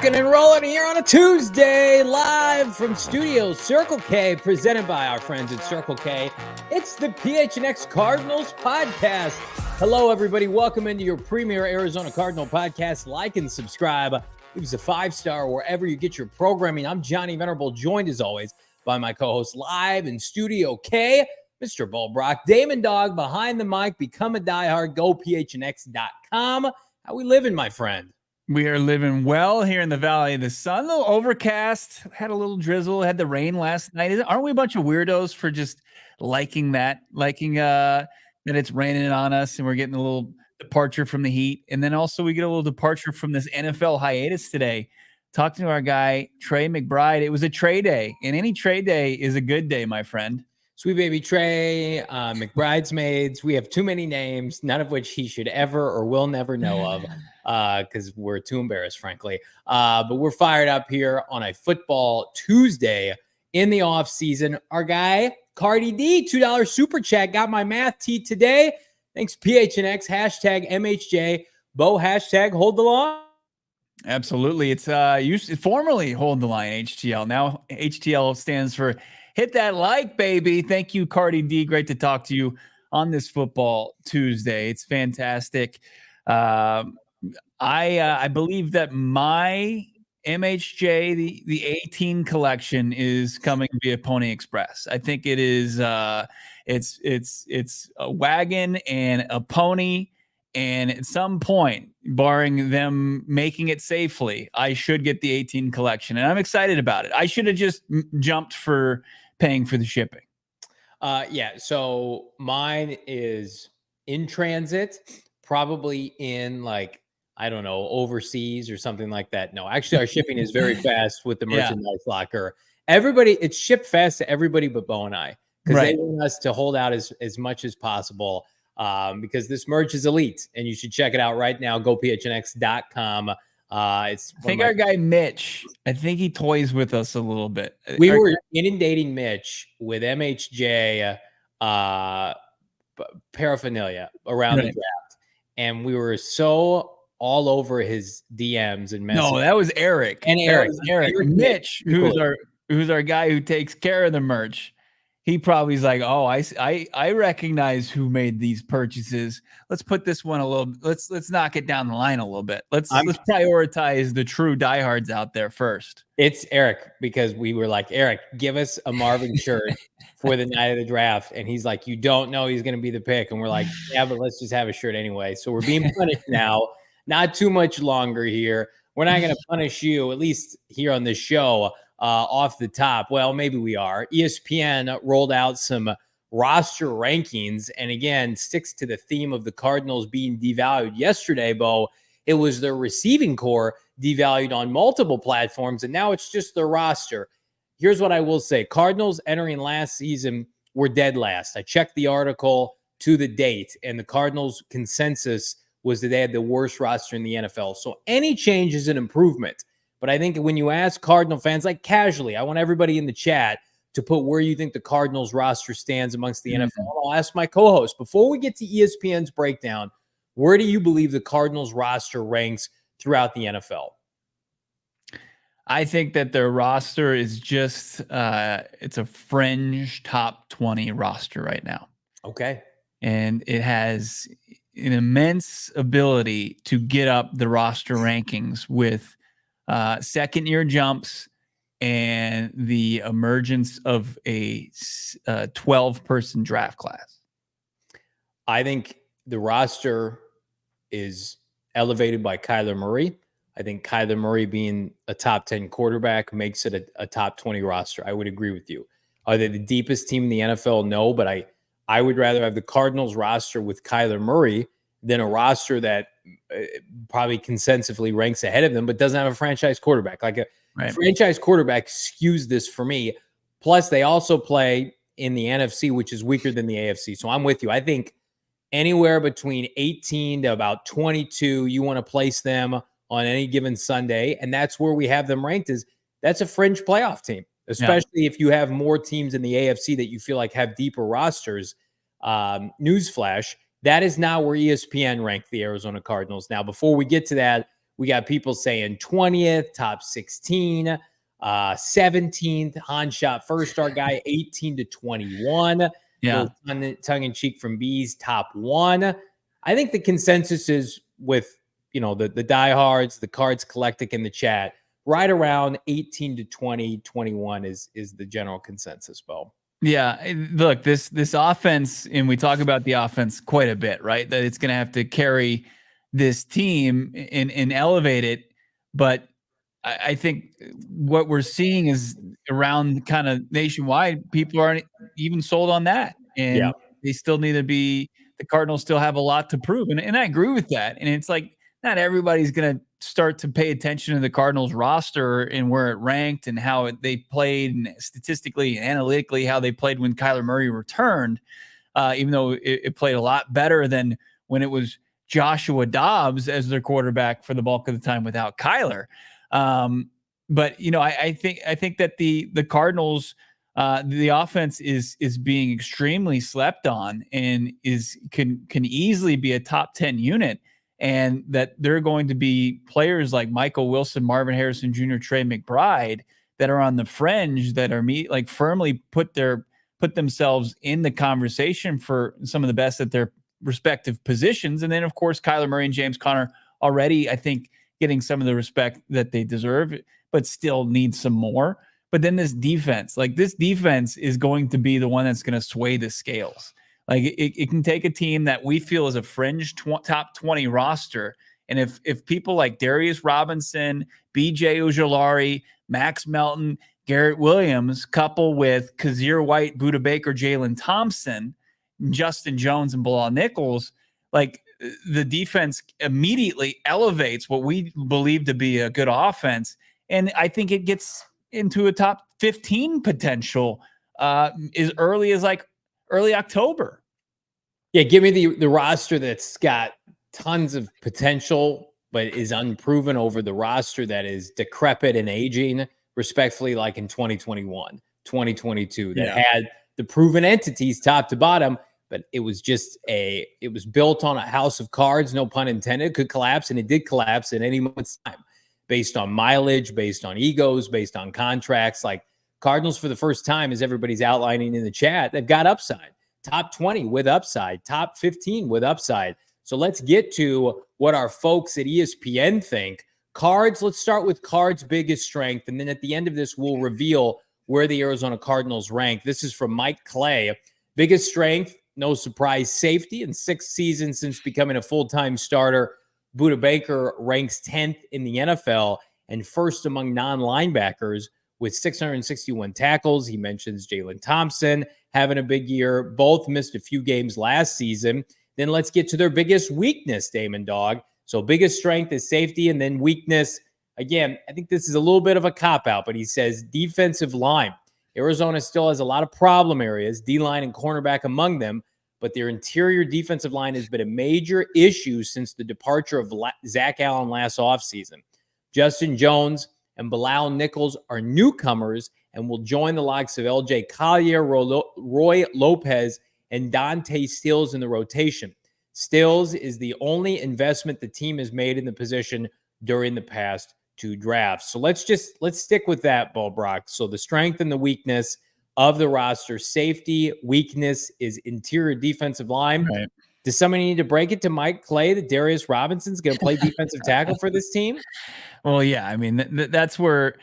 Rocking and rolling here on a Tuesday, live from Studio Circle K, presented by our friends at Circle K. It's the PHNX Cardinals podcast. Hello, everybody. Welcome into your premier Arizona Cardinal podcast. Like and subscribe. Leave us a 5-star wherever you get your programming. I'm Johnny Venerable, joined as always by my co-host live in Studio K, Mr. Brack, Damon, Dawg, behind the mic. Become a diehard. Go PHNX.com. How we living, my friend? We are living well here in the Valley of the Sun. A little overcast, had a little drizzle, had the rain last night. Aren't we a bunch of weirdos for just liking that it's raining on us and we're getting a little departure from the heat? And then also we get a little departure from this NFL hiatus today. Talking to our guy, Trey McBride. It was a trade day, and any trade day is a good day, my friend. Sweet baby Trey, McBride's maids. We have too many names, none of which he should ever or will never know of. Because we're too embarrassed, frankly. But we're fired up here on a football Tuesday in the off season. Our guy, Cardi D, $2 super chat, got my math tee today. Thanks, PHNX, hashtag MHJ, Bo, hashtag hold the line. Absolutely. It's used to formerly hold the line, HTL. Now HTL stands for hit that like, baby. Thank you, Cardi D. Great to talk to you on this football Tuesday. It's fantastic. I believe that my MHJ, the 18 collection is coming via Pony Express. I think it is it's a wagon and a pony, and at some point, barring them making it safely, I should get the 18 collection, and I'm excited about it. I should have just jumped for paying for the shipping. Yeah, so mine is in transit, probably in I don't know, overseas or something like that. No, actually, our shipping is very fast with the merchandise locker. Everybody, it's shipped fast to everybody but Bo and I, because they want us to hold out as much as possible, because this merch is elite, and you should check it out right now. Go PHNX.com. I think our guy Mitch, I think he toys with us a little bit. We were inundating Mitch with MHJ paraphernalia around the draft, and we were so all over his DMs and messages. No, that was Eric. And Eric. Mitch, who's our guy who takes care of the merch. He probably is like, oh, I recognize who made these purchases. Let's put this one a little. Let's knock it down the line a little bit. Let's prioritize the true diehards out there first. It's Eric, because we were like, Eric, give us a Marvin shirt for the night of the draft, and he's like, you don't know he's going to be the pick, and we're like, yeah, but let's just have a shirt anyway. So we're being punished now. Not too much longer here. We're not going to punish you, at least here on this show, off the top. Well, maybe we are. ESPN rolled out some roster rankings, and again, sticks to the theme of the Cardinals being devalued yesterday, Bo. It was their receiving core devalued on multiple platforms, and now it's just their roster. Here's what I will say. Cardinals entering last season were dead last. I checked the article to the date, and the Cardinals consensus was that they had the worst roster in the NFL. So any change is an improvement. But I think when you ask Cardinal fans, like casually, I want everybody in the chat to put where you think the Cardinals roster stands amongst the NFL. I'll ask my co-host, before we get to ESPN's breakdown, where do you believe the Cardinals roster ranks throughout the NFL? I think that their roster is just, it's a fringe top 20 roster right now. Okay. And it has an immense ability to get up the roster rankings with second-year jumps and the emergence of a 12-person draft class. I think the roster is elevated by Kyler Murray. I think Kyler Murray being a top 10 quarterback makes it a top 20 roster. I would agree with you. Are they the deepest team in the NFL? No, but I would rather have the Cardinals roster with Kyler Murray than a roster that probably consensusly ranks ahead of them, but doesn't have a franchise quarterback. Like a franchise quarterback skews this for me. Plus, they also play in the NFC, which is weaker than the AFC. So I'm with you. I think anywhere between 18 to about 22, you want to place them on any given Sunday. And that's where we have them ranked, is that's a fringe playoff team, especially if you have more teams in the AFC that you feel like have deeper rosters. Newsflash, that is now where ESPN ranked the Arizona Cardinals. Now, before we get to that, We got people saying 20th, top 16, 17th. Han Shot first star guy, 18 to 21. Yeah. Little tongue in cheek from Bees, top 1. I think the consensus is with, the diehards, the Cards Collectic in the chat, right around 18 to 20, 21 is the general consensus, Bo. Yeah, look, this offense, and we talk about the offense quite a bit, right? That it's going to have to carry this team and elevate it. But I think what we're seeing is around kind of nationwide, people aren't even sold on that, and they still need to be. The Cardinals still have a lot to prove, and I agree with that. And it's like not everybody's going to start to pay attention to the Cardinals roster and where it ranked and how they played, and statistically and analytically how they played when Kyler Murray returned, even though it played a lot better than when it was Joshua Dobbs as their quarterback for the bulk of the time without Kyler. But I think that the Cardinals, the offense is being extremely slept on and can easily be a top 10 unit. And that there are going to be players like Michael Wilson, Marvin Harrison Jr., Trey McBride that are on the fringe that are firmly put themselves in the conversation for some of the best at their respective positions. And then, of course, Kyler Murray and James Conner already, I think, getting some of the respect that they deserve, but still need some more. But then this defense is going to be the one that's going to sway the scales. Like it can take a team that we feel is a fringe top 20 roster. And if people like Darius Robinson, BJ Ojulari, Max Melton, Garrett Williams, couple with Kazir White, Budda Baker, Jalen Thompson, Justin Jones, and Bilal Nichols, like the defense immediately elevates what we believe to be a good offense. And I think it gets into a top 15 potential as early as early October. Yeah, give me the roster that's got tons of potential, but is unproven over the roster that is decrepit and aging, respectfully, like in 2021, 2022, that had the proven entities top to bottom, but it was built on a house of cards, no pun intended, could collapse, and it did collapse at any moment's time, based on mileage, based on egos, based on contracts. Like Cardinals, for the first time, as everybody's outlining in the chat, they've got upside. Top 20 with upside, top 15 with upside. So let's get to what our folks at ESPN think. Cards, let's start with Cards' biggest strength, and then at the end of this, we'll reveal where the Arizona Cardinals rank. This is from Mike Clay. Biggest strength, no surprise, safety. In 6 seasons since becoming a full-time starter, Budda Baker ranks 10th in the NFL and first among non-linebackers with 661 tackles. He mentions Jalen Thompson having a big year. Both missed a few games last season. Then let's get to their biggest weakness, Damon, Dawg. So biggest strength is safety, and then weakness. Again, I think this is a little bit of a cop-out, but he says defensive line. Arizona still has a lot of problem areas, D-line and cornerback among them, but their interior defensive line has been a major issue since the departure of Zach Allen last offseason. Justin Jones and Bilal Nichols are newcomers and will join the likes of LJ Collier, Roy Lopez, and Dante Stills in the rotation. Stills is the only investment the team has made in the position during the past 2 drafts. So let's stick with that, Brack. So the strength and the weakness of the roster, safety, weakness is interior defensive line. Right. Does somebody need to break it to Mike Clay that Darius Robinson's going to play defensive tackle for this team? Well, yeah, I mean, that's where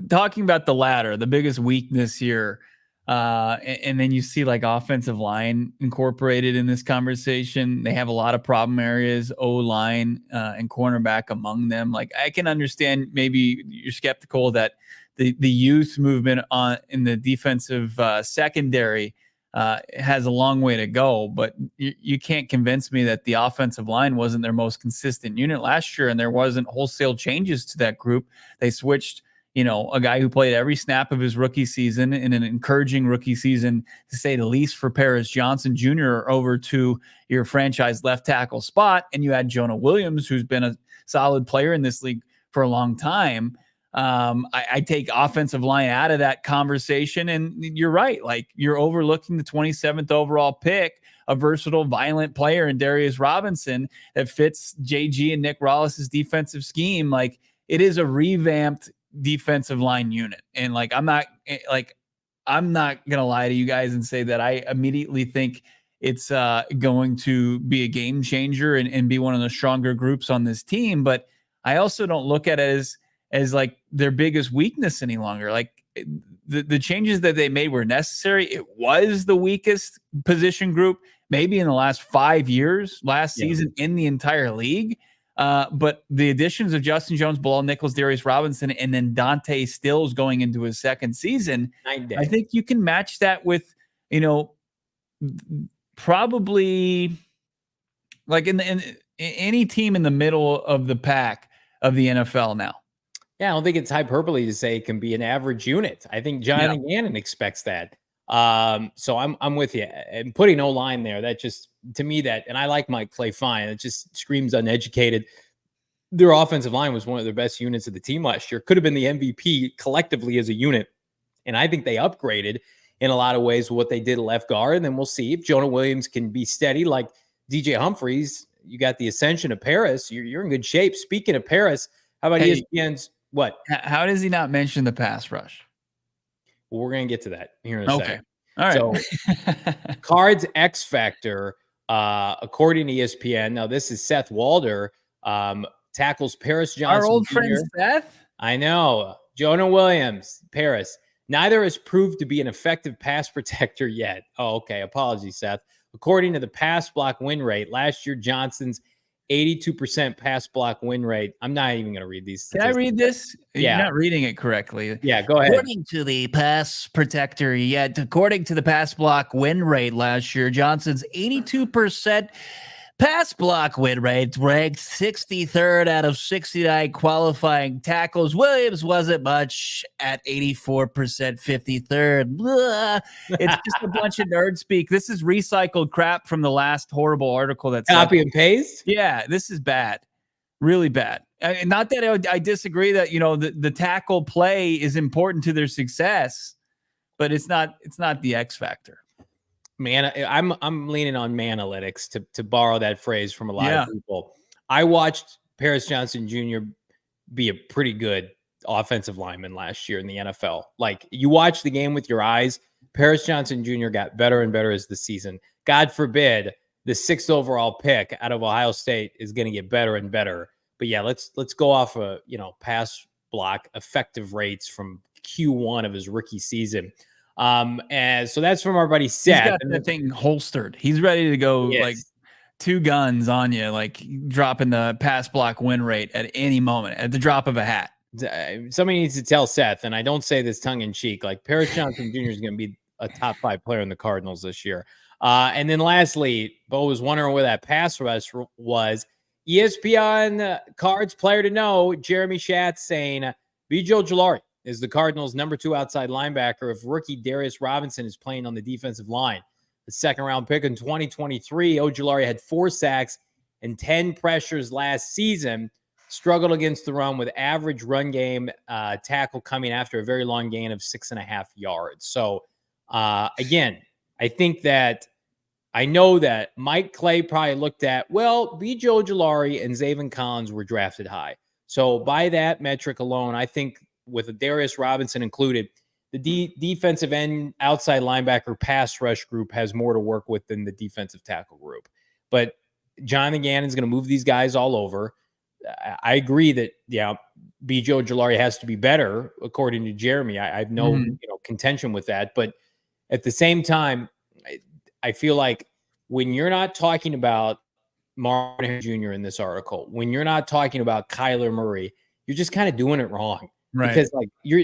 talking about the latter, the biggest weakness here. And then you see like offensive line incorporated in this conversation. They have a lot of problem areas, O-line and cornerback among them. Like I can understand maybe you're skeptical that the youth movement in the defensive secondary has a long way to go, but you can't convince me that the offensive line wasn't their most consistent unit last year, and there wasn't wholesale changes to that group. They switched, a guy who played every snap of his rookie season in an encouraging rookie season, to say the least, for Paris Johnson Jr. over to your franchise left tackle spot, and you had Jonah Williams, who's been a solid player in this league for a long time. I take offensive line out of that conversation, and you're right. Like, you're overlooking the 27th overall pick, a versatile, violent player in Darius Robinson that fits JG and Nick Rollis's defensive scheme. Like, it is a revamped defensive line unit, and I'm not gonna lie to you guys and say that I immediately think it's going to be a game changer and be one of the stronger groups on this team. But I also don't look at it as like their biggest weakness any longer. Like, the changes that they made were necessary. It was the weakest position group maybe in the last 5 years, last season in the entire league. But the additions of Justin Jones, Bilal Nichols, Darius Robinson, and then Dante Stills going into his second season, I think you can match that with, probably like in any team in the middle of the pack of the NFL now. Yeah, I don't think it's hyperbole to say it can be an average unit. I think Jonathan Gannon expects that. So I'm with you. And putting no line there, that just, to me, and I like Mike Clay fine. It just screams uneducated. Their offensive line was one of their best units of the team last year. Could have been the MVP collectively as a unit. And I think they upgraded in a lot of ways with what they did left guard. And then we'll see if Jonah Williams can be steady like DJ Humphries. You got the ascension of Paris. You're in good shape. Speaking of Paris, how about ESPN's what? How does he not mention the pass rush? Well, we're going to get to that here in a second. All right. So Cards X Factor, according to ESPN, now this is Seth Walder, tackles Paris Johnson. Our old Jr. friend Seth? I know. Jonah Williams, Paris. Neither has proved to be an effective pass protector yet. Oh, okay. Apologies, Seth. According to the pass block win rate, last year Johnson's 82% pass block win rate. I'm not even going to read these statistics. Can I read this? Yeah. You're not reading it correctly. Yeah, go ahead. According to the pass protector, according to the pass block win rate last year, Johnson's 82% pass block win rate ranked 63rd out of 69 qualifying tackles. Williams wasn't much at 84%, 53rd. Blah. It's just a bunch of nerd speak. This is recycled crap from the last horrible article. That's copy and paste. Yeah, this is bad, really bad. Not that I disagree that the tackle play is important to their success, but it's not the X factor. Man, I'm leaning on Manalytics to borrow that phrase from a lot of people. I watched Paris Johnson Jr. be a pretty good offensive lineman last year in the NFL. Like, you watch the game with your eyes, Paris Johnson Jr. got better and better as the season. God forbid the 6th overall pick out of Ohio State is going to get better and better. But yeah, let's go off pass block effective rates from Q1 of his rookie season. And so that's from our buddy Seth. He's got that thing holstered. He's ready to go, like 2 guns on you, like dropping the pass block win rate at any moment, at the drop of a hat. Somebody needs to tell Seth, and I don't say this tongue in cheek, like Paris Johnson Jr. is going to be a top 5 player in the Cardinals this year. And then lastly, Bo was wondering where that pass rush was. ESPN Cards player to know, Jeremy Schatz saying Vijay Ojulari is the Cardinals' number 2 outside linebacker if rookie Darius Robinson is playing on the defensive line. The 2nd-round pick in 2023, Ojulari had 4 sacks and 10 pressures last season, struggled against the run with average run game tackle coming after a very long gain of 6.5 yards. So, again, I know that Mike Clay probably looked at, Vijay Ojulari and Zaven Collins were drafted high. So by that metric alone, I think with Darius Robinson included, the defensive end outside linebacker pass rush group has more to work with than the defensive tackle group. But Jonathan Gannon is going to move these guys all over. I agree that, Vijay Ojulari has to be better, according to Jeremy. I have no contention with that. But at the same time, I feel like when you're not talking about Marvin Harrison Jr. in this article, when you're not talking about Kyler Murray, you're just kind of doing it wrong. Right. Because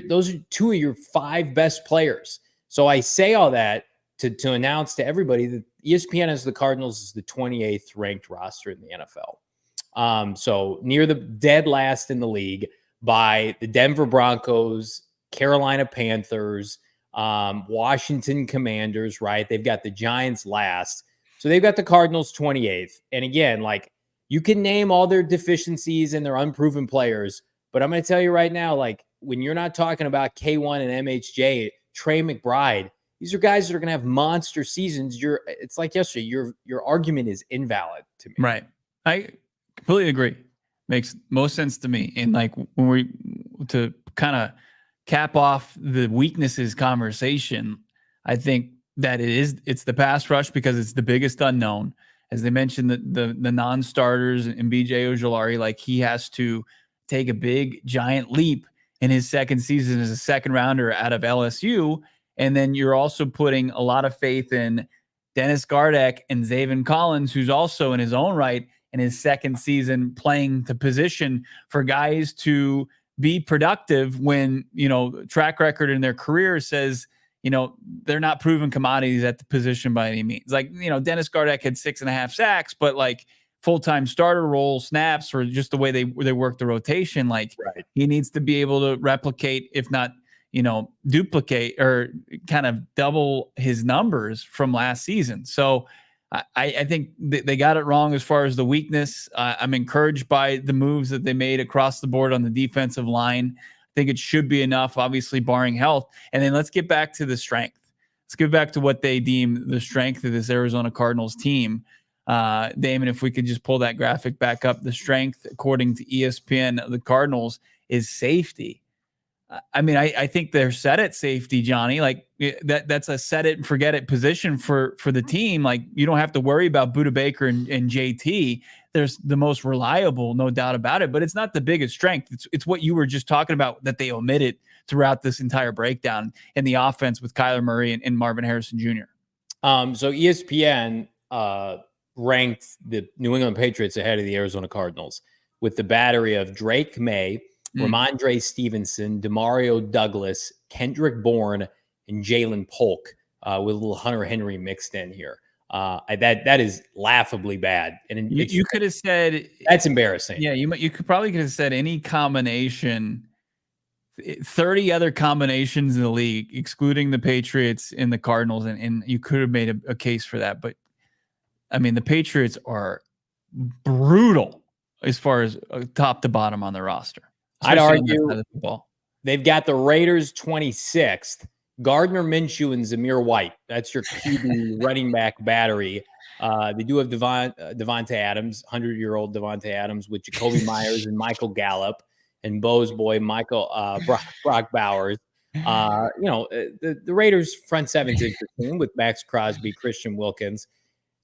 those are 2 of your 5 best players. So I say all that to announce to everybody that ESPN has the Cardinals as the 28th ranked roster in the NFL. So near the dead last in the league by the Denver Broncos, Carolina Panthers, Washington Commanders, right? They've got the Giants last. So they've got the Cardinals 28th. And again, you can name all their deficiencies and their unproven players, but I'm going to tell you right now, when you're not talking about K1 and MHJ, Trey McBride, these are guys that are going to have monster seasons. It's like yesterday. Your argument is invalid to me. Right. I completely agree. Makes most sense to me. And like when we to kind of cap off the weaknesses conversation, I think that it's the pass rush because it's the biggest unknown. As they mentioned, the non-starters and BJ Ojulari, like he has to take a big giant leap in his second season as a second rounder out of LSU. And then you're also putting a lot of faith in Dennis Gardeck and Zaven Collins, who's also in his own right in his second season playing the position for guys to be productive when, track record in their career says, they're not proven commodities at the position by any means. Like, Dennis Gardeck had 6.5 sacks, but like full-time starter role snaps or just the way they work the rotation, like he needs to be able to replicate, if not, duplicate or kind of double his numbers from last season. So I think they got it wrong as far as the weakness. I'm encouraged by the moves that they made across the board on the defensive line. I think it should be enough, obviously barring health. And then let's get back to the strength. Let's get back to what they deem the strength of this Arizona Cardinals team. Damon, if we could just pull that graphic back up, the strength, according to ESPN, of the Cardinals is safety. I mean, I think they're set at safety, Johnny. Like that's a set it and forget it position for the team. Like you don't have to worry about Budda Baker and JT. There's the most reliable, no doubt about it. But it's not the biggest strength. It's what you were just talking about that they omitted throughout this entire breakdown in the offense with Kyler Murray and Marvin Harrison Jr. So ESPN ranked the New England Patriots ahead of the Arizona Cardinals with the battery of Drake May, Ramondre Stevenson, Demario Douglas, Kendrick Bourne, and Jalen Polk, with a little Hunter Henry mixed in here. That is laughably bad. And you could have said that's embarrassing. Yeah, you could have said any combination, 30 other combinations in the league, excluding the Patriots and the Cardinals, and you could have made a case for that. But I mean, the Patriots are brutal as far as top to bottom on the roster. I'd argue they've got the Raiders 26th, Gardner Minshew and Zamir White. That's your QB running back battery. They do have Devontae Adams, 100-year-old Devontae Adams, with Jacoby Myers and Michael Gallup, and Bo's boy, Brock Bowers. The Raiders front seven's interesting with Max Crosby, Christian Wilkins.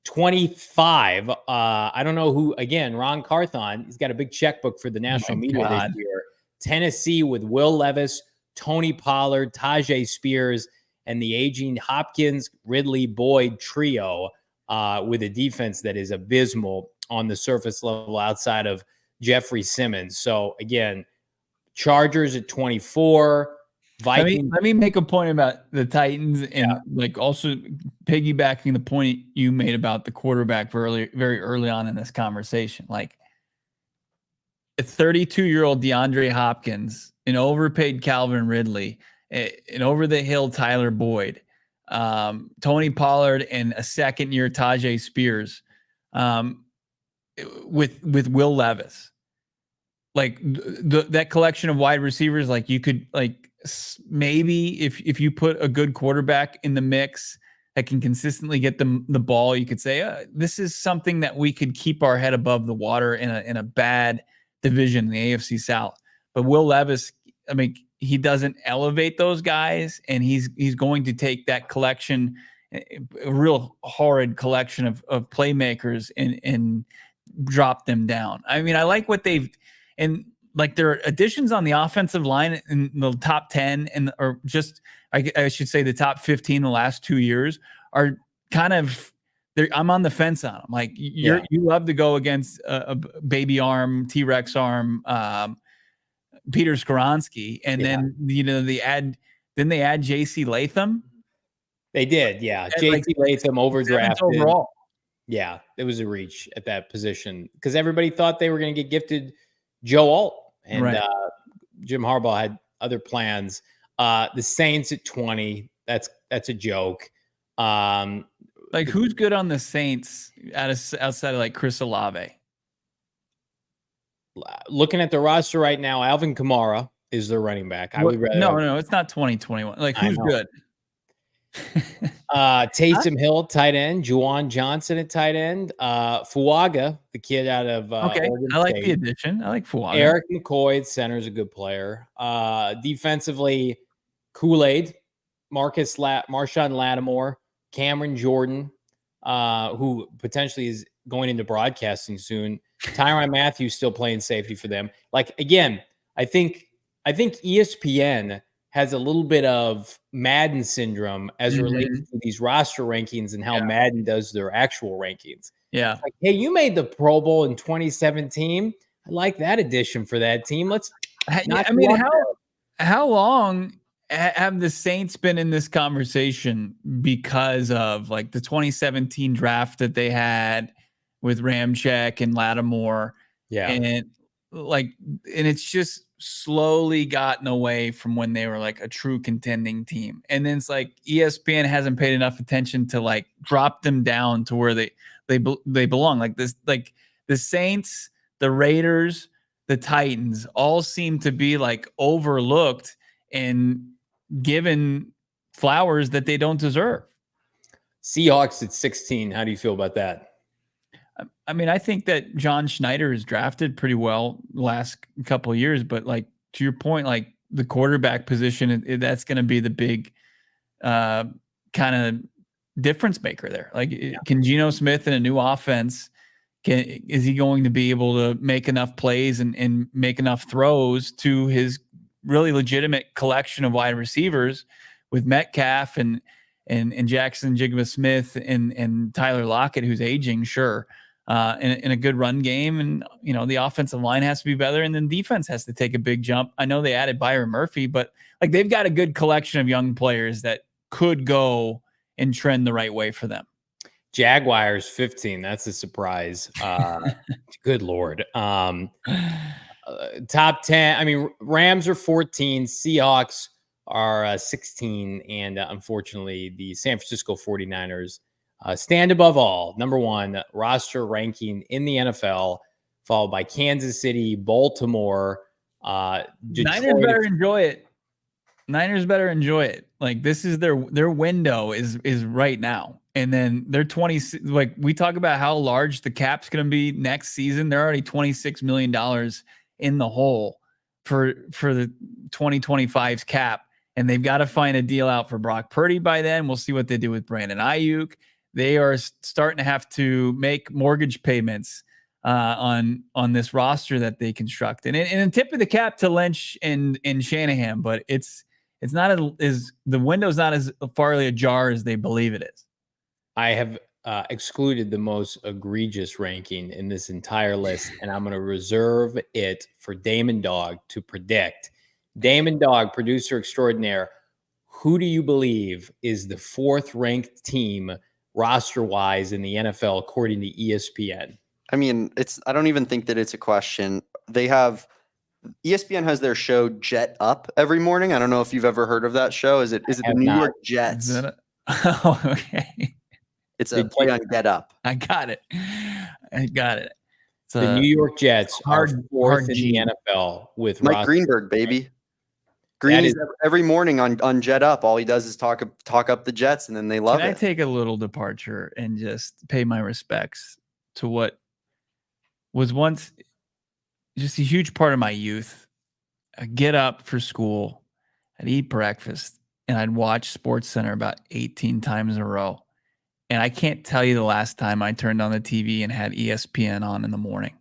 25. I don't know who, again, Ron Carthon. He's got a big checkbook for the national media this year. Tennessee with Will Levis, Tony Pollard, Tajay Spears, and the aging Hopkins, Ridley, Boyd trio, with a defense that is abysmal on the surface level outside of Jeffrey Simmons. So again, Chargers at 24. Vikings. Let me make a point about the Titans and like also piggybacking the point you made about the quarterback very early on in this conversation. Like a 32-year-old DeAndre Hopkins, an overpaid Calvin Ridley, an over-the-hill Tyler Boyd, Tony Pollard, and a second-year Tajay Spears, with Will Levis. Like that collection of wide receivers, like you could like maybe if you put a good quarterback in the mix that can consistently get the ball, you could say this is something that we could keep our head above the water in a bad division in the AFC South. But Will Levis, I mean, he doesn't elevate those guys, and he's going to take that collection, a real horrid collection of playmakers, and drop them down. I mean, I like what they've. And like their additions on the offensive line in the top 10 or just I should say the top 15 in the last 2 years are kind of I'm on the fence on them. Like you love to go against a baby arm, T-Rex arm, Peter Skoronski, and then they add JC Latham. They did, yeah. JC Latham overdrafted overall. Yeah, it was a reach at that position because everybody thought they were going to get gifted Joe Alt, and Jim Harbaugh had other plans. The Saints at 20, that's a joke. Like who's good on the Saints outside of like Chris Olave? Looking at the roster right now, Alvin Kamara is their running back. I would rather no, it's not 2021. Like, who's good? Taysom Hill, tight end. Juwan Johnson at tight end. Fuaga, the kid out of Oregon I like State. the addition. I like Fuaga. Eric McCoy at center is a good player. Defensively, Kool-Aid, Marshawn Lattimore, Cameron Jordan, who potentially is going into broadcasting soon. Tyrann Mathieu still playing safety for them. Like, again, I think ESPN has a little bit of Madden syndrome as it relates to these roster rankings and how Madden does their actual rankings. Yeah. It's like, hey, you made the Pro Bowl in 2017. I like that addition for that team. Let's how long have the Saints been in this conversation because of like the 2017 draft that they had with Ramczyk and Lattimore? Yeah. And it's just slowly gotten away from when they were like a true contending team. And then it's like ESPN hasn't paid enough attention to like drop them down to where they belong. Like this, like the Saints, the Raiders, the Titans all seem to be like overlooked and given flowers that they don't deserve. Seahawks at 16. How do you feel about that? I mean, I think that John Schneider is drafted pretty well the last couple of years, but like to your point, like the quarterback position, that's going to be the big kind of difference maker there. Like, can Geno Smith in a new offense, is he going to be able to make enough plays and make enough throws to his really legitimate collection of wide receivers with Metcalf and Jackson Jigba Smith and Tyler Lockett, who's aging, sure. In a good run game, and the offensive line has to be better, and then defense has to take a big jump. I know they added Byron Murphy, but like they've got a good collection of young players that could go and trend the right way for them. Jaguars 15. That's a surprise. Good Lord. Top 10. I mean, Rams are 14. Seahawks are 16, and unfortunately, the San Francisco 49ers. Stand above all. Number one roster ranking in the NFL, followed by Kansas City, Baltimore, Detroit. Niners better enjoy it. Like, this is their window is right now. And then they're 20. Like, we talk about how large the cap's going to be next season. They're already $26 million in the hole for the 2025's cap. And they've got to find a deal out for Brock Purdy by then. We'll see what they do with Brandon Ayuk. They are starting to have to make mortgage payments on this roster that they construct, and a tip of the cap to Lynch and Shanahan, but it's not as the window's not as farly ajar as they believe it is. I have excluded the most egregious ranking in this entire list, and I'm going to reserve it for Damon Dawg to predict. Damon Dawg, producer extraordinaire, who do you believe is the fourth ranked team roster-wise in the NFL, according to ESPN? I mean, I don't even think that it's a question. ESPN has their show Jet Up every morning. I don't know if you've ever heard of that show. Is it the New York Jets? Oh, okay. It's a play on Get Up. I got it. It's the New York Jets are fourth in the NFL with Mike Greenberg, baby. Green every morning on Jet Up. All he does is talk up the Jets, and then they love it. Can I take a little departure and just pay my respects to what was once just a huge part of my youth? I'd get up for school, I'd eat breakfast, and I'd watch SportsCenter about 18 times in a row. And I can't tell you the last time I turned on the TV and had ESPN on in the morning.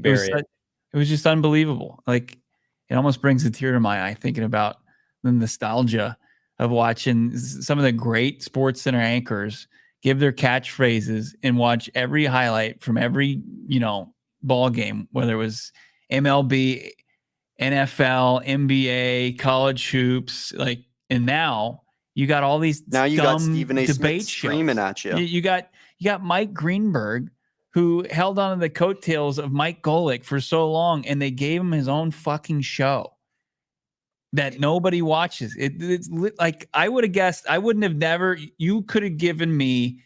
It was just unbelievable. Like, it almost brings a tear to my eye thinking about the nostalgia of watching some of the great SportsCenter anchors give their catchphrases and watch every highlight from every, ball game, whether it was MLB, NFL, NBA, college hoops, and now you got all these you got Stephen A. debate Smith screaming at you. You got Mike Greenberg, who held on to the coattails of Mike Golick for so long, and they gave him his own fucking show that nobody watches. It's like, I would have guessed, you could have given me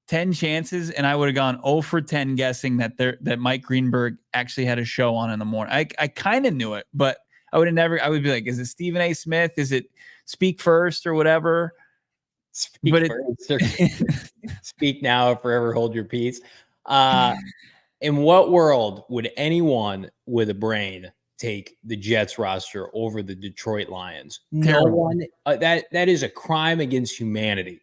10 chances and I would have gone 0 for 10 guessing that Mike Greenberg actually had a show on in the morning. I kind of knew it, but I would be like, is it Stephen A. Smith? Is it Speak First or whatever? Speak now or forever hold your peace. In what world would anyone with a brain take the Jets roster over the Detroit Lions? Terrible. No one. That is a crime against humanity.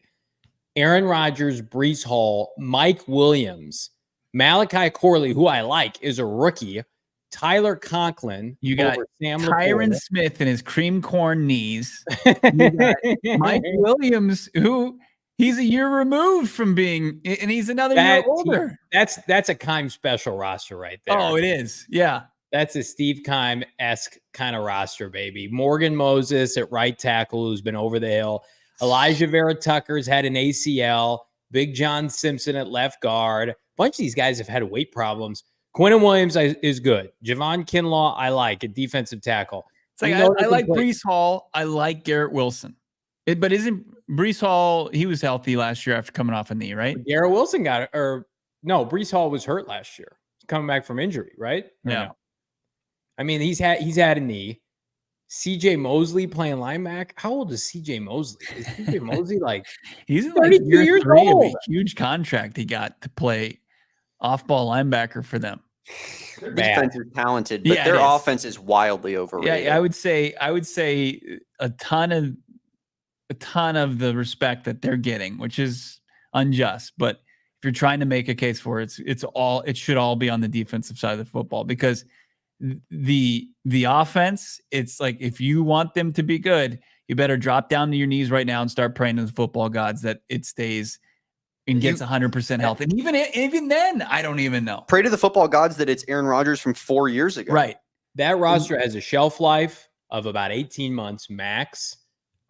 Aaron Rodgers, Breece Hall, Mike Williams, Malachi Corley, who I like, is a rookie. Tyler Conklin. You got Sam Tyron Laporta. Smith and his cream corn knees. You got Mike Williams, who he's a year removed from being, and he's another year older. That's a Keim special roster right there. Oh, it is. Yeah. That's a Steve Keim-esque kind of roster, baby. Morgan Moses at right tackle, who's been over the hill. Elijah Vera Tucker's had an ACL. Big John Simpson at left guard. A bunch of these guys have had weight problems. Quinnen Williams is good. Javon Kinlaw, I like at defensive tackle. It's like I like Breece Hall. I like Garrett Wilson. But isn't Breece Hall, he was healthy last year after coming off a knee, right? Garrett Wilson got it. Or no, Breece Hall was hurt last year. Coming back from injury, right? Yeah. No? I mean, he's had a knee. CJ Mosley playing linebacker. How old is CJ Mosley? Is CJ Mosley like he's in like year 3 of a huge contract he got to play off-ball linebacker for them. Their defense is talented, but their offense is wildly overrated. Yeah, I would say a ton of the respect that they're getting, which is unjust. But if you're trying to make a case for it, it should all be on the defensive side of the football, because the offense, it's like, if you want them to be good, you better drop down to your knees right now and start praying to the football gods that it stays and gets 100% health. And even then, I don't even know. Pray to the football gods that it's Aaron Rodgers from 4 years ago. Right. That roster has a shelf life of about 18 months max.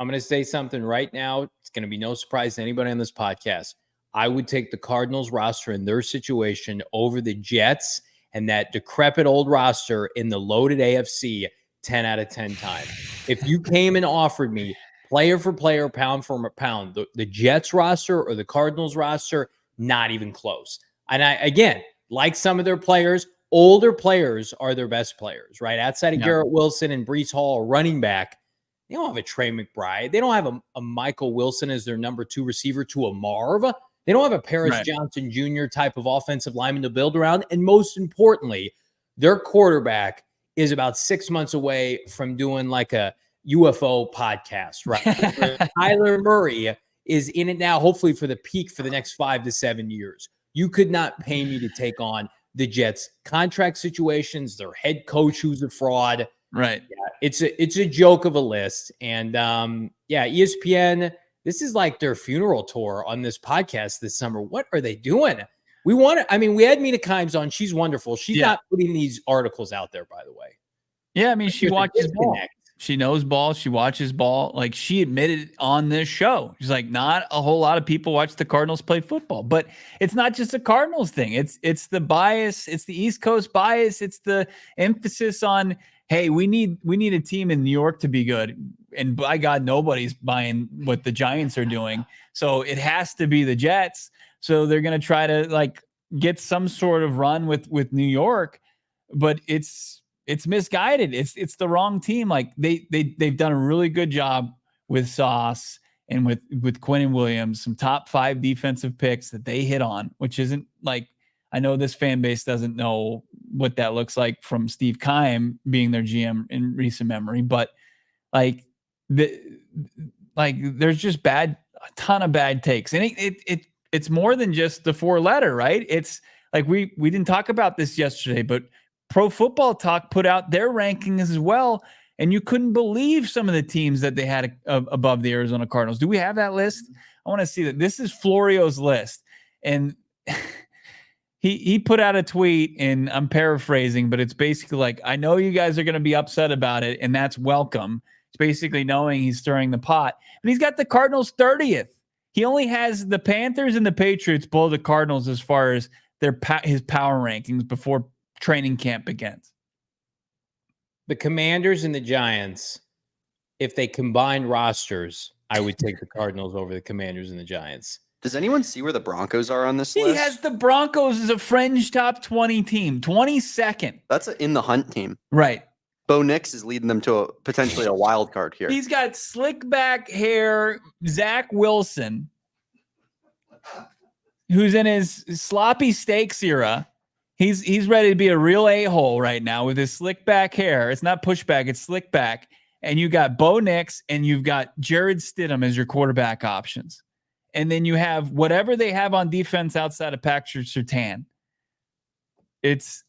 I'm going to say something right now. It's going to be no surprise to anybody on this podcast. I would take the Cardinals roster in their situation over the Jets and that decrepit old roster in the loaded AFC 10 out of 10 times. If you came and offered me player for player, pound for pound, the Jets roster or the Cardinals roster, not even close. And I, again, like some of their players, older players are their best players, right? Outside of Garrett Wilson and Breece Hall, running back, they don't have a Trey McBride. They don't have a Michael Wilson as their number 2 receiver to a Marv. They don't have a Paris Johnson Jr. type of offensive lineman to build around. And most importantly, their quarterback is about 6 months away from doing like a UFO podcast, right? Kyler Murray is in it now, hopefully for the peak for the next 5 to 7 years. You could not pay me to take on the Jets' contract situations, their head coach who's a fraud. Right. Yeah, it's a joke of a list. And ESPN, this is like their funeral tour on this podcast this summer. What are they doing? We had Mina Kimes on. She's wonderful. She's not putting these articles out there, by the way. Yeah, I mean, she watches ball. She knows ball. She watches ball. Like, she admitted on this show. She's like, not a whole lot of people watch the Cardinals play football. But it's not just a Cardinals thing. It's the bias. It's the East Coast bias. It's the emphasis on, hey, we need a team in New York to be good. And by God, nobody's buying what the Giants are doing. So it has to be the Jets. So they're going to try to like get some sort of run with New York, but it's misguided. It's the wrong team. Like they've done a really good job with Sauce and with Quinnen Williams, some top 5 defensive picks that they hit on, which isn't like, I know this fan base doesn't know what that looks like from Steve Keim being their GM in recent memory, but there's just a ton of bad takes. And it's more than just the 4-letter, right? It's like, we didn't talk about this yesterday, but Pro Football Talk put out their rankings as well. And you couldn't believe some of the teams that they had above the Arizona Cardinals. Do we have that list? I want to see that. This is Florio's list. And he put out a tweet, and I'm paraphrasing, but it's basically like, I know you guys are going to be upset about it, and that's welcome. It's basically knowing he's stirring the pot. But he's got the Cardinals 30th. He only has the Panthers and the Patriots below the Cardinals as far as his power rankings before training camp begins. The Commanders and the Giants, if they combined rosters, I would take the Cardinals over the Commanders and the Giants. Does anyone see where the Broncos are on this list? He has the Broncos as a fringe top 20 team, 22nd. That's in the hunt team. Right. Bo Nix is leading them to potentially a wild card here. He's got slick back hair. Zach Wilson, who's in his sloppy steaks era. He's ready to be a real a-hole right now with his slick back hair. It's not pushback, it's slick back. And you got Bo Nix and you've got Jared Stidham as your quarterback options. And then you have whatever they have on defense outside of Patrick Surtain. This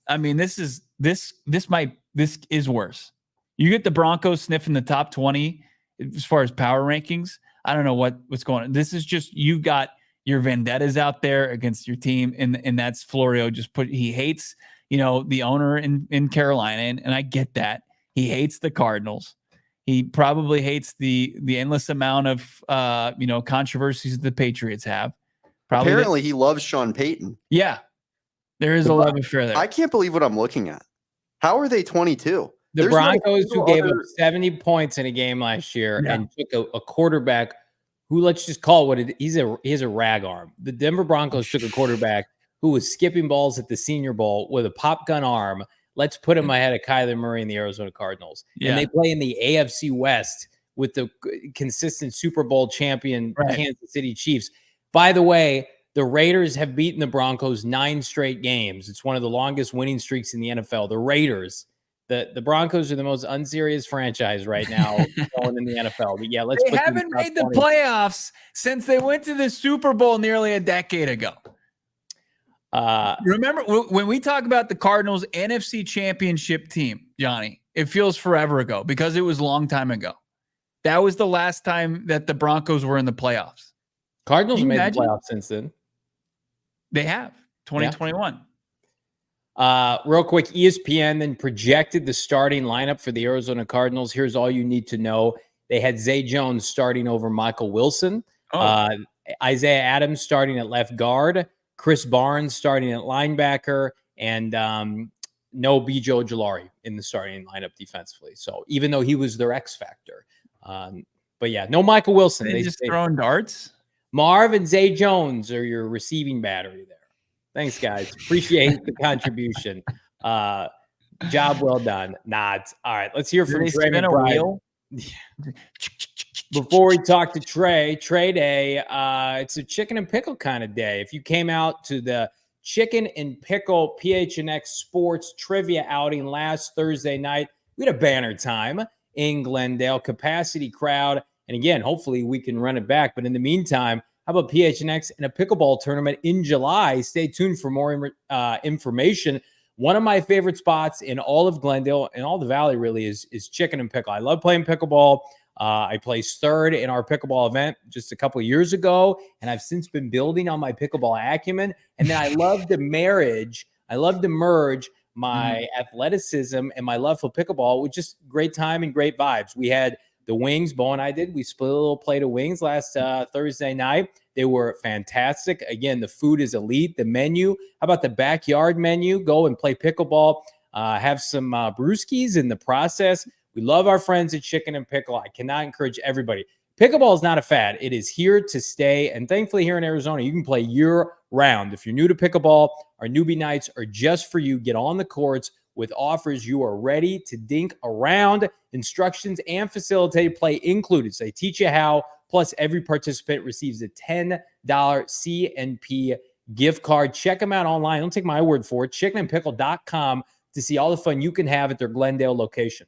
is worse. You get the Broncos sniffing the top 20 as far as power rankings. I don't know what's going on. This is just, you got your vendettas out there against your team, and that's Florio. He hates, the owner in Carolina, and I get that. He hates the Cardinals. He probably hates the endless amount of controversies the Patriots have. Apparently, he loves Sean Payton. Yeah, there is a love affair there. I can't believe what I'm looking at. How are they 22? The Broncos, who gave up 70 points in a game last year and took a quarterback who, let's just call it he has a rag arm. The Denver Broncos took a quarterback who was skipping balls at the Senior Bowl with a pop gun arm. Let's put him ahead of Kyler Murray and the Arizona Cardinals. Yeah. And they play in the AFC West with the consistent Super Bowl champion Kansas City Chiefs. By the way, the Raiders have beaten the Broncos 9 straight games. It's one of the longest winning streaks in the NFL. The Raiders. The Broncos are the most unserious franchise right now going in the NFL. But yeah, they haven't made the playoffs since they went to the Super Bowl nearly a decade ago. Remember when we talk about the Cardinals NFC Championship team, Johnny, it feels forever ago because it was a long time ago. That was the last time that the Broncos were in the playoffs. Cardinals have made the playoffs since then. They have. 2021. Yeah. Real quick, ESPN then projected the starting lineup for the Arizona Cardinals. Here's all you need to know. They had Zay Jones starting over Michael Wilson. Isaiah Adams starting at left guard. Chris Barnes starting at linebacker. And no B.J. Ojulari in the starting lineup defensively. So even though he was their X factor. But yeah, no Michael Wilson. They just throwing darts? Marv and Zay Jones are your receiving battery there. Thanks, guys. Appreciate the contribution. Job well done. Not. All right, let's hear from Trey McBride. Before we talk to Trey Day, it's a chicken and pickle kind of day. If you came out to the Chicken and Pickle PHNX Sports Trivia outing last Thursday night, we had a banner time in Glendale, capacity crowd. And again, hopefully we can run it back. But in the meantime, how about PHNX and a pickleball tournament in July? Stay tuned for more information. One of my favorite spots in all of Glendale and all the Valley really is Chicken and Pickle. I love playing pickleball. I placed third in our pickleball event just a couple of years ago, and I've since been building on my pickleball acumen. And then I love the marriage. I love to merge my athleticism and my love for pickleball with just great time and great vibes. We had the wings, Bo and I did. We split a little plate of wings last Thursday night. They were fantastic. Again, the food is elite. The menu, how about the backyard menu? Go and play pickleball. Have some brewskis in the process. We love our friends at Chicken and Pickle. I cannot encourage everybody. Pickleball is not a fad. It is here to stay. And thankfully here in Arizona, you can play year round. If you're new to pickleball, our newbie nights are just for you. Get on the courts with offers. You are ready to dink around. Instructions and facilitated play included. So they teach you how. Plus, every participant receives a $10 CNP gift card. Check them out online. Don't take my word for it. chickenandpickle.com to see all the fun you can have at their Glendale location.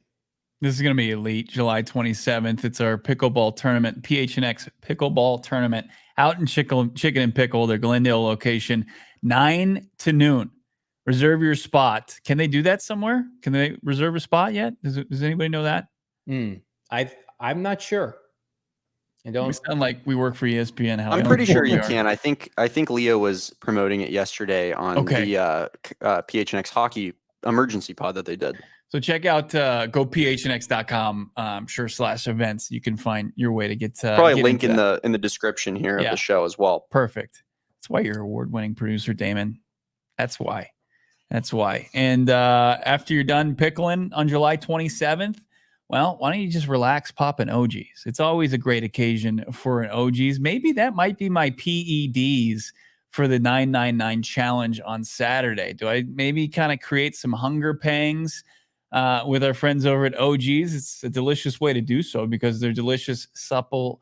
This is going to be elite, July 27th. It's our pickleball tournament, PHNX pickleball tournament out in Chicken and Pickle, their Glendale location, 9 to noon. Reserve your spot. Can they do that somewhere? Can they reserve a spot yet? Does anybody know that? I'm not sure. I don't sound like we work for ESPN. I'm pretty sure you can. I think Leo was promoting it yesterday on the PHNX hockey emergency pod that they did. So check out go phnx.com /events. You can find your way to get probably link in the description here of the show as well. Perfect. That's why you're award-winning producer, Damon. That's why. And after you're done pickling on July 27th, well, why don't you just relax popping OGs? It's always a great occasion for an OGs. Maybe that might be my PEDs for the 999 challenge on Saturday. Do I maybe kind of create some hunger pangs with our friends over at OG's. It's a delicious way to do so because they're delicious, supple,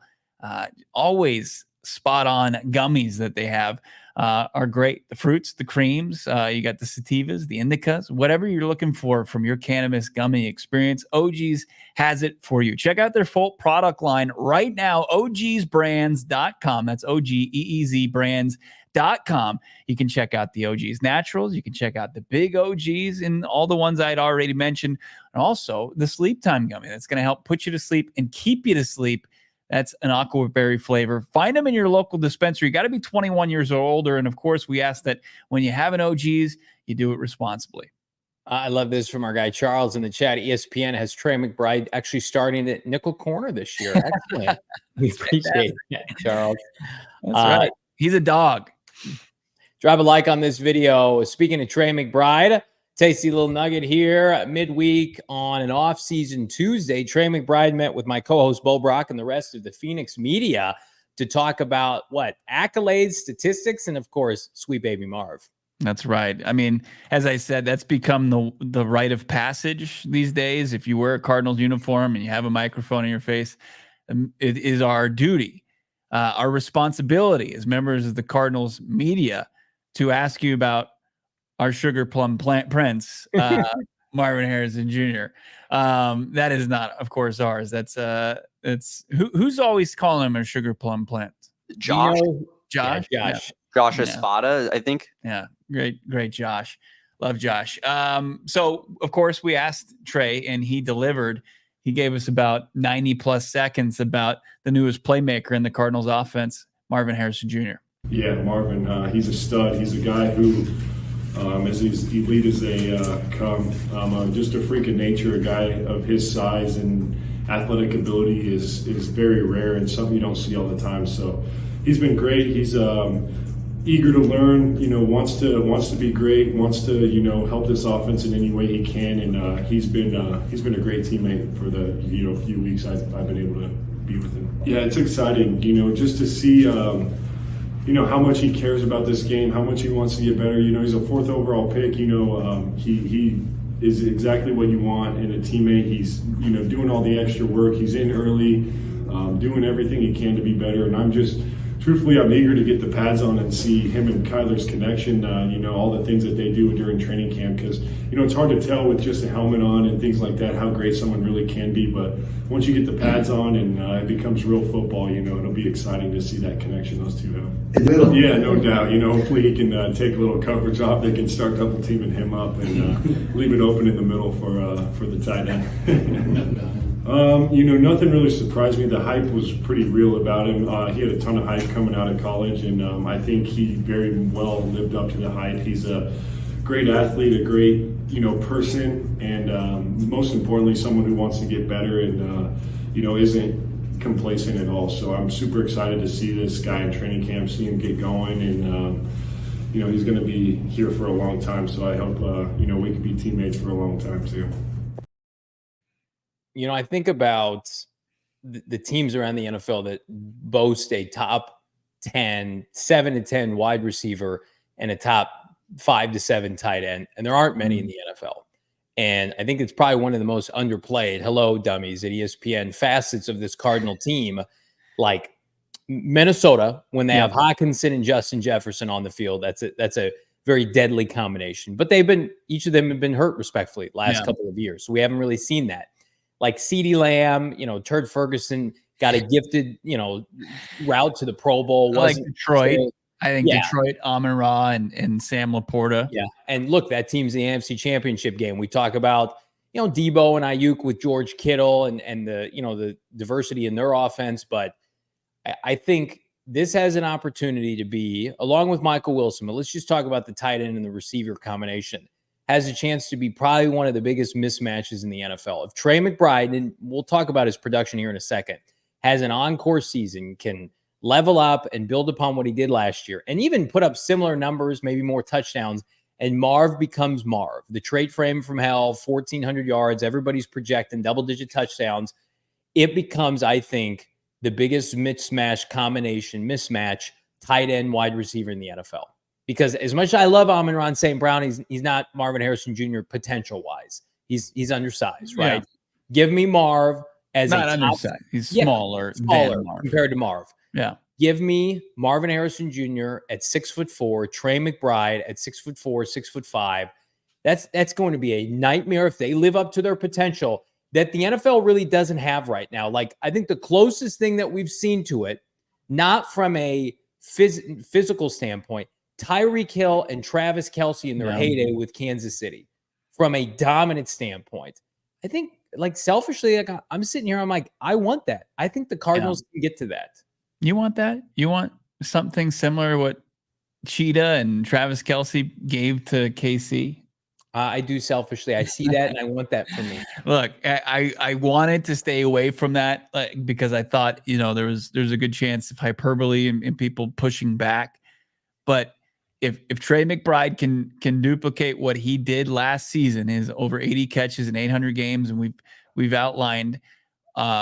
always spot on gummies that they have are great. The fruits, the creams, you got the sativas, the indicas, whatever you're looking for from your cannabis gummy experience, OG's has it for you. Check out their full product line right now, ogsbrands.com. That's OGEEZ brands.com. You can check out the OG's Naturals. You can check out the big OG's and all the ones I'd already mentioned. And also the Sleep Time Gummy that's going to help put you to sleep and keep you to sleep. That's an aqua berry flavor. Find them in your local dispensary. You got to be 21 years or older. And of course, we ask that when you have an OG's, you do it responsibly. I love this from our guy Charles in the chat. ESPN has Trey McBride actually starting at nickel corner this year. Excellent. We appreciate that, Charles. That's right. He's a dog. Drop a like on this video. Speaking of Trey McBride, tasty little nugget here. Midweek on an off-season Tuesday, Trey McBride met with my co-host Bo Brack and the rest of the Phoenix media to talk about what? Accolades, statistics, and of course, Sweet Baby Marv. That's right. I mean, as I said, that's become the rite of passage these days. If you wear a Cardinals uniform and you have a microphone in your face, it is our duty, our responsibility as members of the Cardinals media to ask you about our sugar plum prince, Marvin Harrison Jr. That is not, of course, ours. That's who's always calling him a sugar plum plant? Josh. Josh. Yeah, Josh. Josh Espada, I think. Yeah, great Josh. Love Josh. So of course we asked Trey and he delivered. He gave us about 90 plus seconds about the newest playmaker in the Cardinals offense, Marvin Harrison Jr. Yeah, Marvin, he's a stud. He's a guy who, as elite as they come, just a freak of nature. A guy of his size and athletic ability is very rare and something you don't see all the time. So he's been great. He's eager to learn, wants to be great, wants to, help this offense in any way he can. And he's been a great teammate for the, few weeks I've been able to be with him. Yeah, it's exciting, just to see, how much he cares about this game, how much he wants to get better. He's a 4th overall pick, he is exactly what you want in a teammate. He's, doing all the extra work. He's in early, doing everything he can to be better. And truthfully, I'm eager to get the pads on and see him and Kyler's connection, all the things that they do during training camp. Because, it's hard to tell with just a helmet on and things like that how great someone really can be. But once you get the pads on and it becomes real football, it'll be exciting to see that connection those two have. Yeah, no doubt. Hopefully he can take a little coverage off. They can start double teaming him up and leave it open in the middle for the tight end. Nothing really surprised me. The hype was pretty real about him. He had a ton of hype coming out of college, and I think he very well lived up to the hype. He's a great athlete, a great, person, and most importantly, someone who wants to get better and, isn't complacent at all. So I'm super excited to see this guy in training camp, see him get going, and, he's going to be here for a long time. So I hope, we can be teammates for a long time too. I think about the teams around the NFL that boast a top 10, 7 to 10 wide receiver and a top 5 to 7 tight end. And there aren't many in the NFL. And I think it's probably one of the most underplayed, hello, dummies, at ESPN, facets of this Cardinal team. Like Minnesota, when they have Hawkinson and Justin Jefferson on the field, that's a very deadly combination. But each of them have been hurt respectfully last couple of years. So we haven't really seen that. Like CeeDee Lamb, Turd Ferguson got a gifted, route to the Pro Bowl. Like Detroit. I think Detroit, Amon-Ra, and Sam Laporta. Yeah. And look, that team's the AFC Championship game. We talk about, Debo and Ayuk with George Kittle and the, the diversity in their offense. But I think this has an opportunity to be, along with Michael Wilson, but let's just talk about the tight end and the receiver combination, has a chance to be probably one of the biggest mismatches in the NFL. If Trey McBride, and we'll talk about his production here in a second, has an encore season, can level up and build upon what he did last year, and even put up similar numbers, maybe more touchdowns, and Marv becomes Marv. The trait frame from hell, 1,400 yards, everybody's projecting double-digit touchdowns. It becomes, I think, the biggest mismatch, tight end wide receiver in the NFL. Because as much as I love Amon-Ra St. Brown, he's not Marvin Harrison Jr. potential-wise. He's undersized, right? Give me Marv as not a undersized. He's smaller than Marv compared to Marv. Yeah. Give me Marvin Harrison Jr. at 6'4", Trey McBride at 6'4", 6'5". That's going to be a nightmare if they live up to their potential that the NFL really doesn't have right now. Like, I think the closest thing that we've seen to it, not from a physical standpoint, Tyreek Hill and Travis Kelce in their heyday with Kansas City. From a dominant standpoint, I think, like, selfishly, like, I'm sitting here, I'm like, I want that. I think the Cardinals can get to that. You want that? You want something similar to what Cheetah and Travis Kelce gave to KC? I do selfishly. I see that, and I want that for me. Look, I wanted to stay away from that because I thought, there's a good chance of hyperbole and people pushing back. But if Trey McBride can duplicate what he did last season, is over 80 catches in 800 games, and we've outlined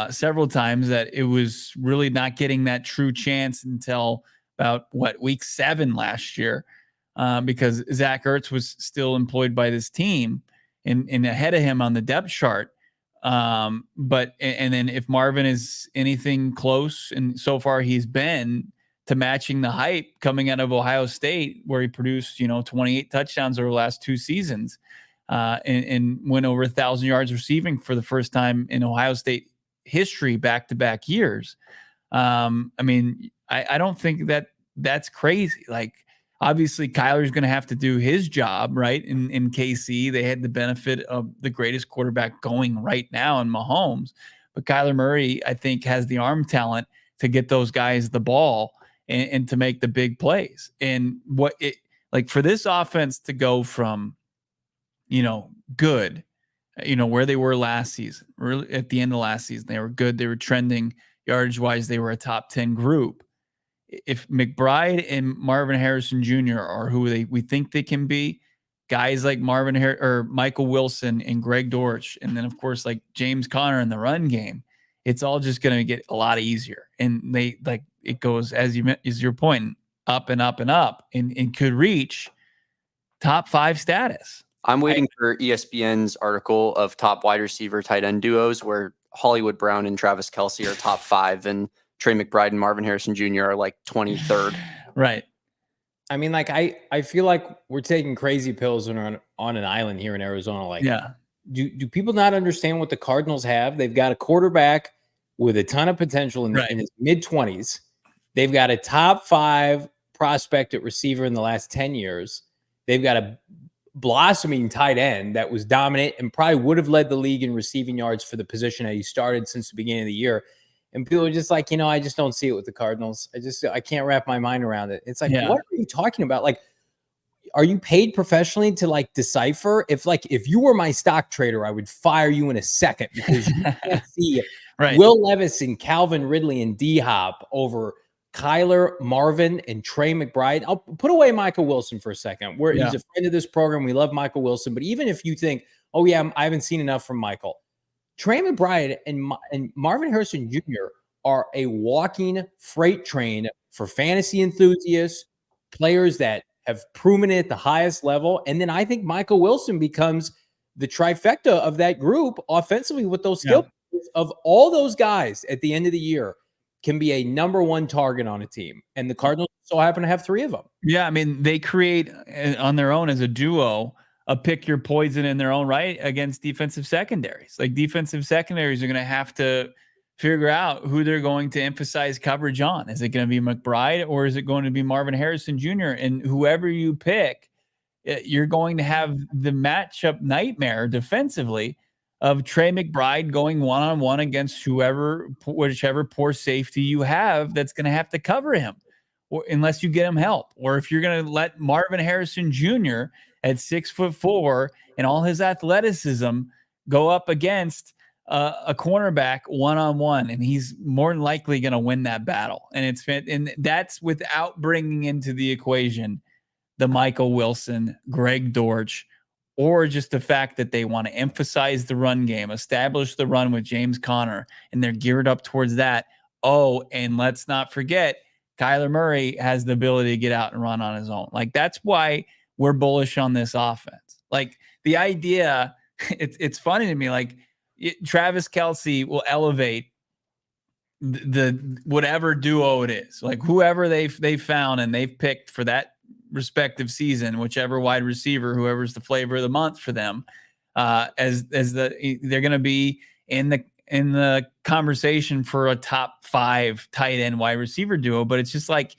several times that it was really not getting that true chance until about week 7 last year, because Zach Ertz was still employed by this team and ahead of him on the depth chart. But then if Marvin is anything close, and so far he's been to matching the hype coming out of Ohio State, where he produced 28 touchdowns over the last 2 seasons, and went over 1,000 yards receiving for the first time in Ohio State history back-to-back years. I mean, I don't think that's crazy. Like, obviously Kyler's going to have to do his job, right? In KC, they had the benefit of the greatest quarterback going right now in Mahomes, but Kyler Murray, I think, has the arm talent to get those guys the ball and to make the big plays. And for this offense to go from, good, where they were last season, really at the end of last season, they were good. They were trending yardage wise. They were a top 10 group. If McBride and Marvin Harrison Jr. are who we think they can be, guys like Michael Wilson and Greg Dortch, and then of course like James Conner in the run game, it's all just going to get a lot easier. And it goes, as you're pointing, up and up and up, and could reach top 5 status. I'm waiting for ESPN's article of top wide receiver tight end duos, where Hollywood Brown and Travis Kelce are top 5, and Trey McBride and Marvin Harrison Jr. are like 23rd. Right. I mean, like, I feel like we're taking crazy pills when we're on an island here in Arizona. Like, do people not understand what the Cardinals have? They've got a quarterback with a ton of potential in his mid-20s. They've got a top 5 prospect at receiver in the last 10 years. They've got a blossoming tight end that was dominant and probably would have led the league in receiving yards for the position that he started since the beginning of the year. And people are just like, I just don't see it with the Cardinals. I can't wrap my mind around it. It's like, what are you talking about? Like, are you paid professionally to like decipher? If you were my stock trader, I would fire you in a second, because you can't see Will Levis and Calvin Ridley and D-Hop over Kyler, Marvin, and Trey McBride. I'll put away Michael Wilson for a second. He's a friend of this program. We love Michael Wilson. But even if you think, I haven't seen enough from Michael, Trey McBride and Marvin Harrison Jr. are a walking freight train for fantasy enthusiasts, players that have proven it at the highest level. And then I think Michael Wilson becomes the trifecta of that group offensively with those skill of all those guys at the end of the year. Can be a number 1 target on a team. And the Cardinals so happen to have 3 of them. Yeah, I mean, they create on their own as a duo a pick your poison in their own right against defensive secondaries. Like, defensive secondaries are going to have to figure out who they're going to emphasize coverage on. Is it going to be McBride, or is it going to be Marvin Harrison Jr.? And whoever you pick, you're going to have the matchup nightmare defensively of Trey McBride going one-on-one against whichever poor safety you have that's going to have to cover him, or unless you get him help. Or if you're going to let Marvin Harrison Jr. at 6'4" and all his athleticism go up against a cornerback one-on-one, and he's more than likely going to win that battle. And that's without bringing into the equation the Michael Wilson, Greg Dortch, or just the fact that they want to emphasize the run game, establish the run with James Conner, and they're geared up towards that. Oh, and let's not forget, Kyler Murray has the ability to get out and run on his own. Like, that's why we're bullish on this offense. Like, the idea it's funny to me. Like Travis Kelce will elevate the whatever duo it is, like whoever they've found and they've picked for that respective season, whichever wide receiver, whoever's the flavor of the month for them, they're going to be in the conversation for a top 5 tight end wide receiver duo. But it's just like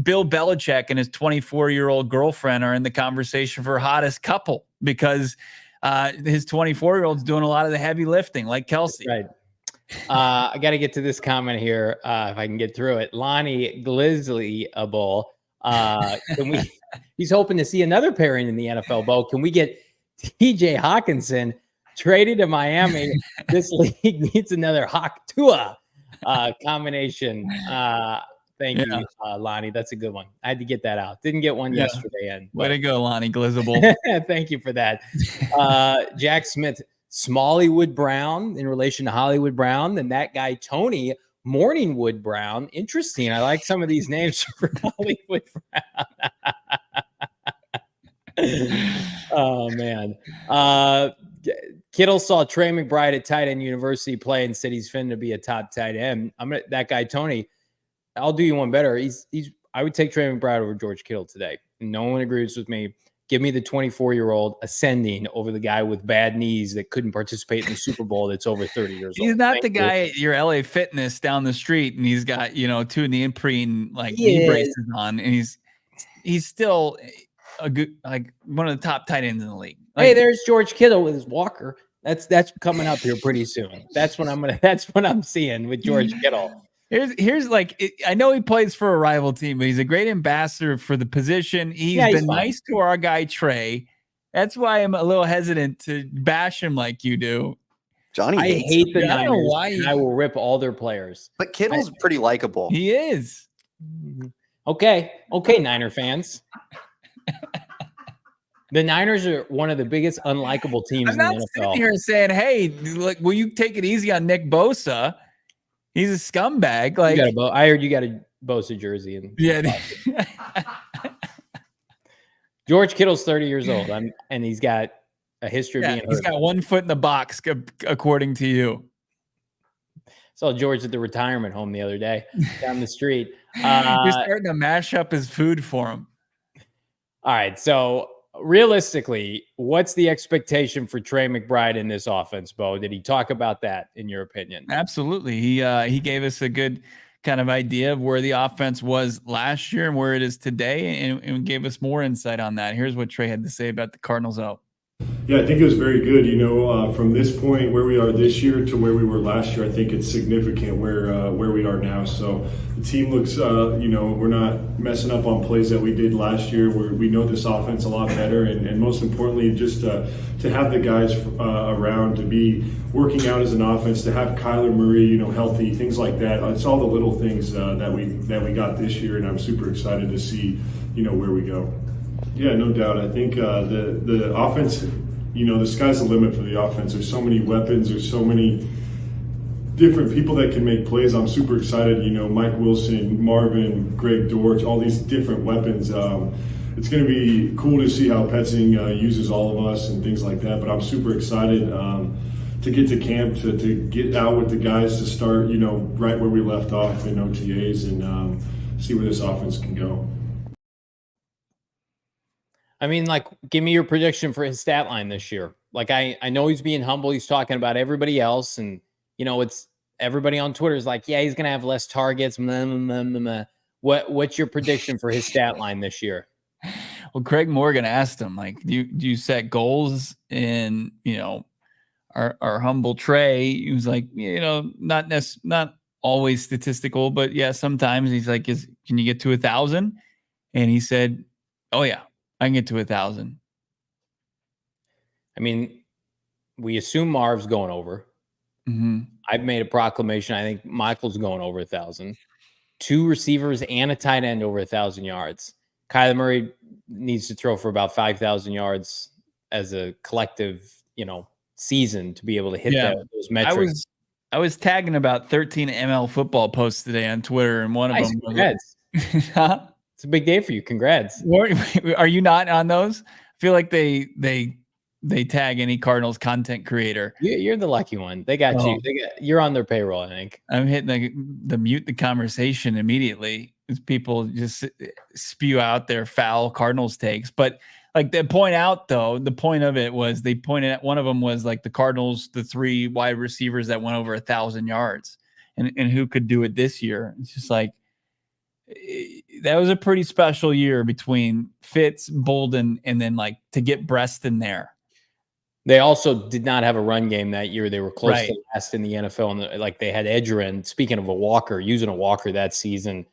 Bill Belichick and his 24-year-old girlfriend are in the conversation for hottest couple because his 24-year-old's doing a lot of the heavy lifting, like Kelce. Right. I got to get to this comment here if I can get through it. Lonnie Glizzlyable. He's hoping to see another pairing in the NFL, Bo. Can we get TJ Hawkinson traded to Miami? This league needs another Hawk Tua combination. Thank you, Lonnie. That's a good one. I had to get that out. Didn't get one yesterday. Way to go, Lonnie Glizzable. Thank you for that. Jack Smith, Smalleywood Brown in relation to Hollywood Brown, and that guy Tony Morningwood Brown. Interesting. I like some of these names for Hollywood Brown. Oh man. Kittle saw Trey McBride at tight end University play and said he's finna to be a top tight end. That guy Tony. I'll do you one better. I would take Trey McBride over George Kittle today. No one agrees with me. Give me the 24-year-old ascending over the guy with bad knees that couldn't participate in the Super Bowl that's over 30 years old. He's not the guy at your LA Fitness down the street and he's got, 2 neoprene knee braces on, and he's still a good, like one of the top tight ends in the league. Hey, there's George Kittle with his walker. That's coming up here pretty soon. That's what I'm seeing with George Kittle. Here's I know he plays for a rival team, but he's a great ambassador for the position. He's been nice to our guy Trey. That's why I'm a little hesitant to bash him like you do. Johnny, I hate the Niners. I don't know why. I will rip all their players. But Kittle's pretty likable. He is. Okay, Niner fans. The Niners are one of the biggest unlikable teams in the NFL. I'm not sitting here saying, "Hey, will you take it easy on Nick Bosa? He's a scumbag." Like, I heard you got a Bosa jersey. George Kittle's 30 years old, and he's got a history of being hurt. He's got one foot in the box, according to you. Saw George at the retirement home the other day down the street. You're starting to mash up his food for him. All right, so realistically, what's the expectation for Trey McBride in this offense, Bo? Did he talk about that, in your opinion? Absolutely. He gave us a good kind of idea of where the offense was last year and where it is today, and gave us more insight on that. Here's what Trey had to say about the Cardinals out. Yeah, I think it was very good. From this point where we are this year to where we were last year, I think it's significant where we are now. So the team looks, we're not messing up on plays that we did last year. We know this offense a lot better, and most importantly, just to have the guys around, to be working out as an offense, to have Kyler Murray, healthy, things like that. It's all the little things that we got this year, and I'm super excited to see, where we go. Yeah, no doubt. I think the offense, the sky's the limit for the offense. There's so many weapons. There's so many different people that can make plays. I'm super excited. Mike Wilson, Marvin, Greg Dortch, all these different weapons. It's going to be cool to see how Petzing uses all of us and things like that. But I'm super excited to get to camp, to get out with the guys, to start, right where we left off in OTAs and see where this offense can go. I mean, give me your prediction for his stat line this year. I know he's being humble. He's talking about everybody else. And, it's everybody on Twitter is like, yeah, he's going to have less targets. Blah, blah, blah, blah. What's your prediction for his stat line this year? Well, Craig Morgan asked him, do you set goals? And, our humble Trey, he was like, not always statistical, but yeah, sometimes he's like, can you get to 1,000? And he said, oh yeah, I can get to 1,000. I mean, we assume Marv's going over. Mm-hmm. I've made a proclamation. I think Michael's going over 1,000. 2 receivers and a tight end over 1,000 yards. Kyler Murray needs to throw for about 5,000 yards as a collective, season to be able to hit those metrics. I was tagging about 13 ML football posts today on Twitter, and one of them was it's a big day for you. Congrats. Are you not on those? I feel like they they tag any Cardinals content creator. You're the lucky one. They got you. You're on their payroll, I think. I'm hitting the mute the conversation immediately as people just spew out their foul Cardinals takes. But like they point out, though, the point of it was they pointed at one of them was like the Cardinals, the 3 wide receivers that went over 1,000 yards and who could do it this year. It's just like that was a pretty special year between Fitz, Bolden, and then like to get Breast in there. They also did not have a run game that year. They were close Right. to last in the NFL. And like they had Edgerrin, speaking of a walker, using a walker that season,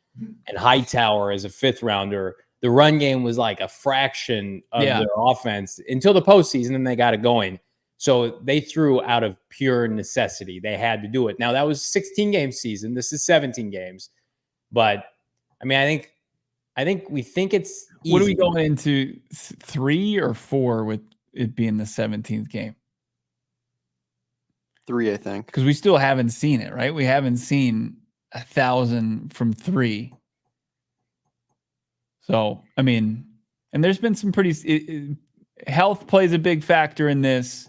and Hightower as a 5th rounder. The run game was like a fraction of their offense until the postseason, and they got it going. So they threw out of pure necessity. They had to do it. Now, that was a 16-game season. This is 17 games. But, I mean, I think we think it's easy. What are we going into 3 or 4 with it being the 17th game? 3, I think. Because we still haven't seen it, right? We haven't seen 1,000 from 3. So, I mean, and there's been some pretty health plays a big factor in this,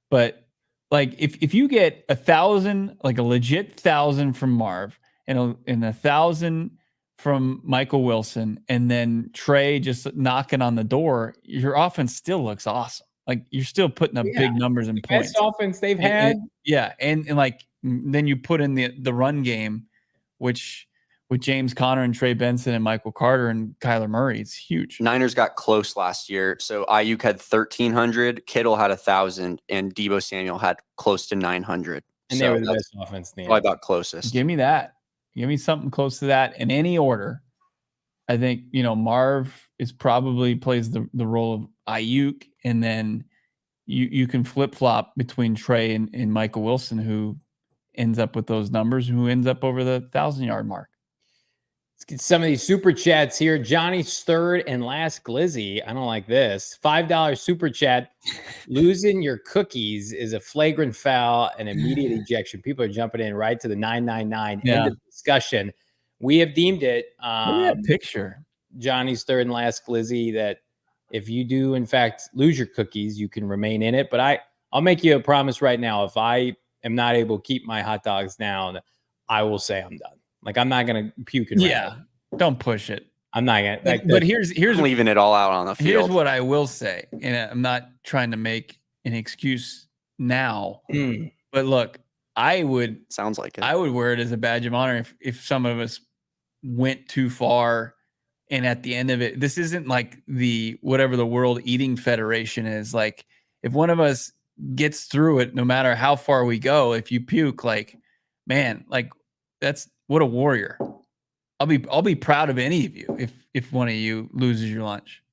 but like if you get 1,000, like a legit 1,000 from Marv and 1,000 from Michael Wilson, and then Trey just knocking on the door, your offense still looks awesome. Like you're still putting up big numbers and points. Best offense they've had. And like then you put in the run game, which with James Conner and Trey Benson and Michael Carter and Kyler Murray, it's huge. Niners got close last year. So Ayuk had 1,300, Kittle had 1,000, and Deebo Samuel had close to 900. And so they were the best offense in the I thought closest. Give me that. Give me something close to that in any order. I think, Marv is probably plays the role of Ayuk, and then you can flip-flop between Trey and Michael Wilson, who ends up with those numbers, who ends up over the 1,000-yard mark. Let's get some of these super chats here. Johnny's third and last glizzy. I don't like this. $5 super chat. Losing your cookies is a flagrant foul and immediate ejection. People are jumping in right to the 999. End of discussion. We have deemed it. Look at that picture. Johnny's third and last glizzy, that if you do, in fact, lose your cookies, you can remain in it. But I'll make you a promise right now. If I am not able to keep my hot dogs down, I will say I'm done. Like, I'm not going to puke and don't push it. I'm not going to. But here's I'm leaving it all out on the field. Here's what I will say, and I'm not trying to make an excuse now, but look, sounds like it. I would wear it as a badge of honor if some of us went too far, and at the end of it, this isn't like the whatever the World Eating Federation is. Like, if one of us gets through it, no matter how far we go, if you puke, like, man, like that's what a warrior. I'll be proud of any of you if one of you loses your lunch.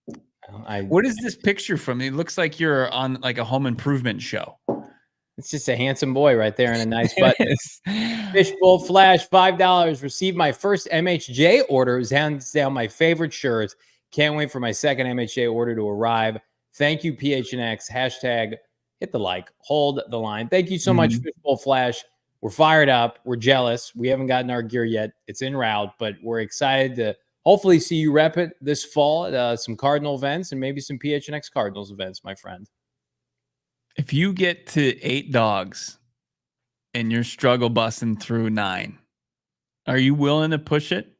What is this picture from? It looks like you're on like a home improvement show. It's just a handsome boy right there in a nice button. Fishbowl Flash, $5. Received my first MHJ order. Is hands down my favorite shirt. Can't wait for my second MHJ order to arrive. Thank you, PHNX. Hashtag hit the like. Hold the line. Thank you so much, Fishbowl Flash. We're fired up. We're jealous. We haven't gotten our gear yet. It's en route, but we're excited to hopefully see you rep it this fall at some Cardinal events and maybe some PHNX Cardinals events, my friend. If you get to 8 dogs and you're struggle busting through 9, are you willing to push it?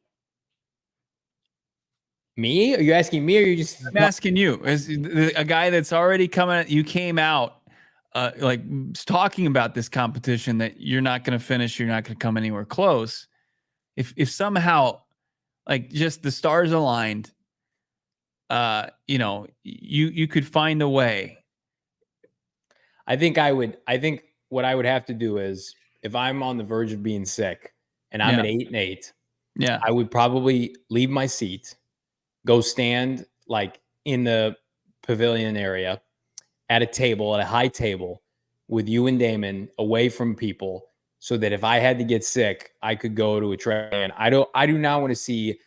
Me? Are you asking me, or are you just? I'm asking you. As a guy that's already coming, you came out like talking about this competition that you're not going to finish, you're not going to come anywhere close. If somehow, like, just the stars aligned, you could find a way. I think what I would have to do is, if I'm on the verge of being sick and I'm at 8-8, I would probably leave my seat, go stand like in the pavilion area at a high table with you and Damon, away from people, so that if I had to get sick, I could go to a train. And I do not want to see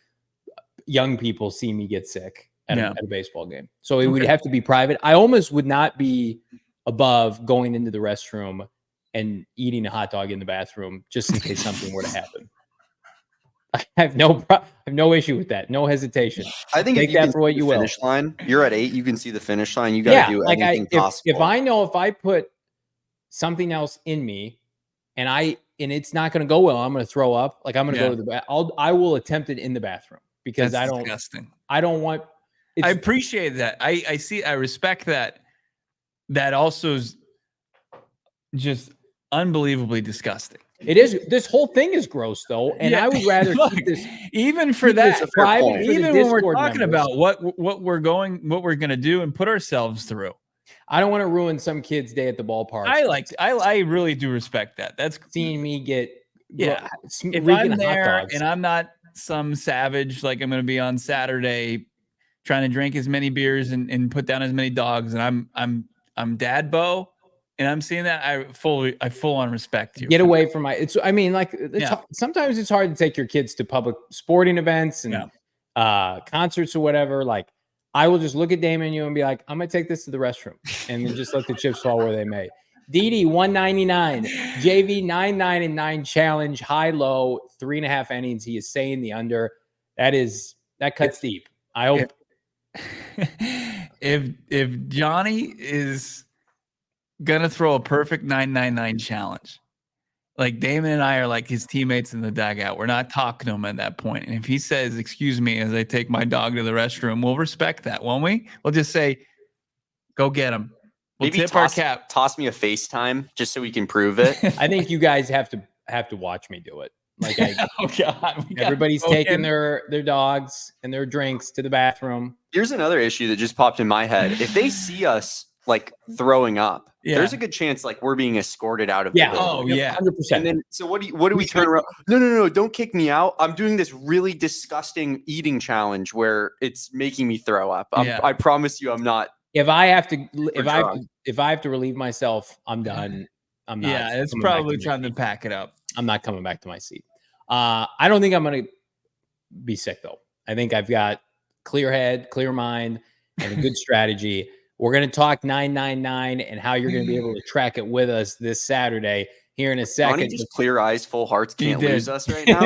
young people see me get sick at a baseball game. So it would have to be private. I almost would not be above going into the restroom and eating a hot dog in the bathroom just in case something were to happen. I have no issue with that. No hesitation. I think Take if you that can for what see you the will. finish line, you're at 8. You can see the finish line. You got to do anything possible. If I know if I put something else in me, and it's not going to go well, I'm going to throw up. Like I'm going to go to the bath. I will attempt it in the bathroom because That's disgusting. I don't want. I appreciate that. I see. I respect that. That also is just unbelievably disgusting. It is. This whole thing is gross, though, and I would rather keep this even for that private. Even when we're talking about what we're gonna do and put ourselves through. I don't want to ruin some kid's day at the ballpark. I really do respect that. That's seeing me get If I'm there and I'm not some savage, like I'm gonna be on Saturday trying to drink as many beers and put down as many dogs, and I'm Dad Bo. And I'm seeing that I full on respect you. Get away from my. It's. I mean, like sometimes it's hard to take your kids to public sporting events and concerts or whatever. Like I will just look at Damon and you and be like, I'm gonna take this to the restroom, and then just let the chips fall where they may. DD 199, JV 9-9-9 challenge, high low 3.5 innings. He is saying the under. That cuts deep. I hope if Johnny is gonna throw a perfect 9-9-9 challenge, like Damon and I are like his teammates in the dugout. We're not talking to him at that point. And if he says, "Excuse me," as I take my dog to the restroom, we'll respect that, won't we? We'll just say, "Go get him." We'll Maybe tip our cap. Toss me a FaceTime just so we can prove it. I think you guys have to watch me do it. Like oh God, everybody's taking their dogs and their drinks to the bathroom. Here's another issue that just popped in my head. If they see us like throwing up, there's a good chance like we're being escorted out of the building. Oh yeah, 100%. And then so what do we turn around? No, don't kick me out. I'm doing this really disgusting eating challenge where it's making me throw up. I promise you I'm not. If I have to relieve myself, I'm done. I'm not. Yeah, it's probably time to pack it up. I'm not coming back to my seat. I don't think I'm going to be sick though. I think I've got clear head, clear mind, and a good strategy. We're going to talk 999 and how you're going to be able to track it with us this Saturday here in a second. Johnny, just clear eyes, full hearts can't lose us right now.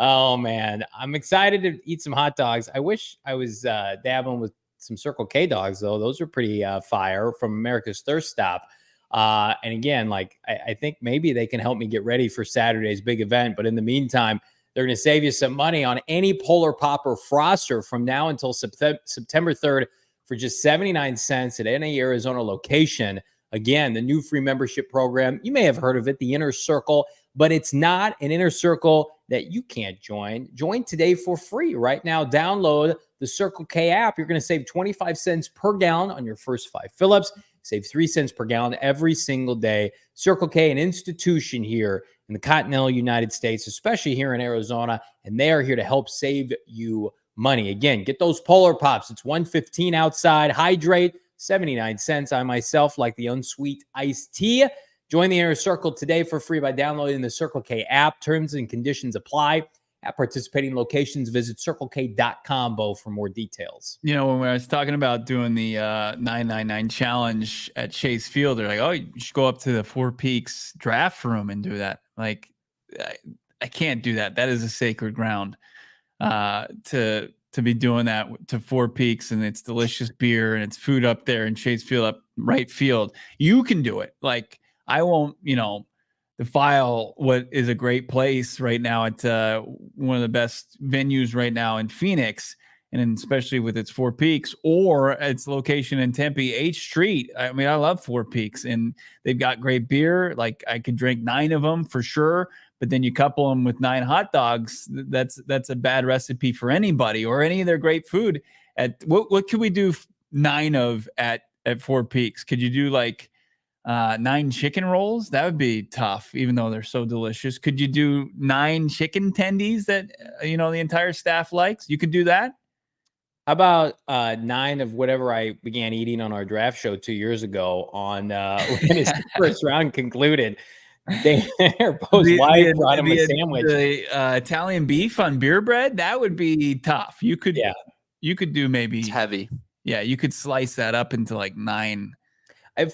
Oh man, I'm excited to eat some hot dogs. I wish I was dabbling with some Circle K dogs though. Those are pretty fire from America's Thirst Stop. And again, like I think maybe they can help me get ready for Saturday's big event. But in the meantime, they're going to save you some money on any Polar Pop or Froster from now until September 3rd for just 79 cents at any Arizona location. Again, the new free membership program. You may have heard of it, the Inner Circle, but it's not an Inner Circle that you can't join. Join today for free. Right now, download the Circle K app. You're going to save 25 cents per gallon on your first 5 fill-ups. Save 3 cents per gallon every single day. Circle K, an institution here in the continental United States, especially here in Arizona, and they are here to help save you money. Again, get those Polar Pops. It's $1.15 outside. Hydrate, 79 cents. I myself like the unsweet iced tea. Join the Inner Circle today for free by downloading the Circle K app. Terms and conditions apply. At participating locations, visit CircleK.com, Bo, for more details. You know, when I was talking about doing the 999 challenge at Chase Field, they're like, "Oh, you should go up to the Four Peaks draft room and do that." Like, I can't do that. That is a sacred ground to be doing that to Four Peaks, and it's delicious beer and it's food up there in Chase Field, up right field. You can do it. Like, I won't, defile what is a great place right now at one of the best venues right now in Phoenix, and especially with its Four Peaks or its location in Tempe, H Street. I mean, I love Four Peaks, and they've got great beer. Like, I could drink 9 of them for sure, but then you couple them with 9 hot dogs. That's a bad recipe for anybody, or any of their great food. At what could we do 9 of at Four Peaks? Could you do like 9 chicken rolls? That would be tough, even though they're so delicious. Could you do 9 chicken tendies that the entire staff likes? You could do that. How about 9 of whatever I began eating on our draft show 2 years ago on when his first round concluded? Bo's wife brought him a sandwich. The Italian beef on beer bread, that would be tough. You could do maybe. It's heavy. Yeah, you could slice that up into like 9.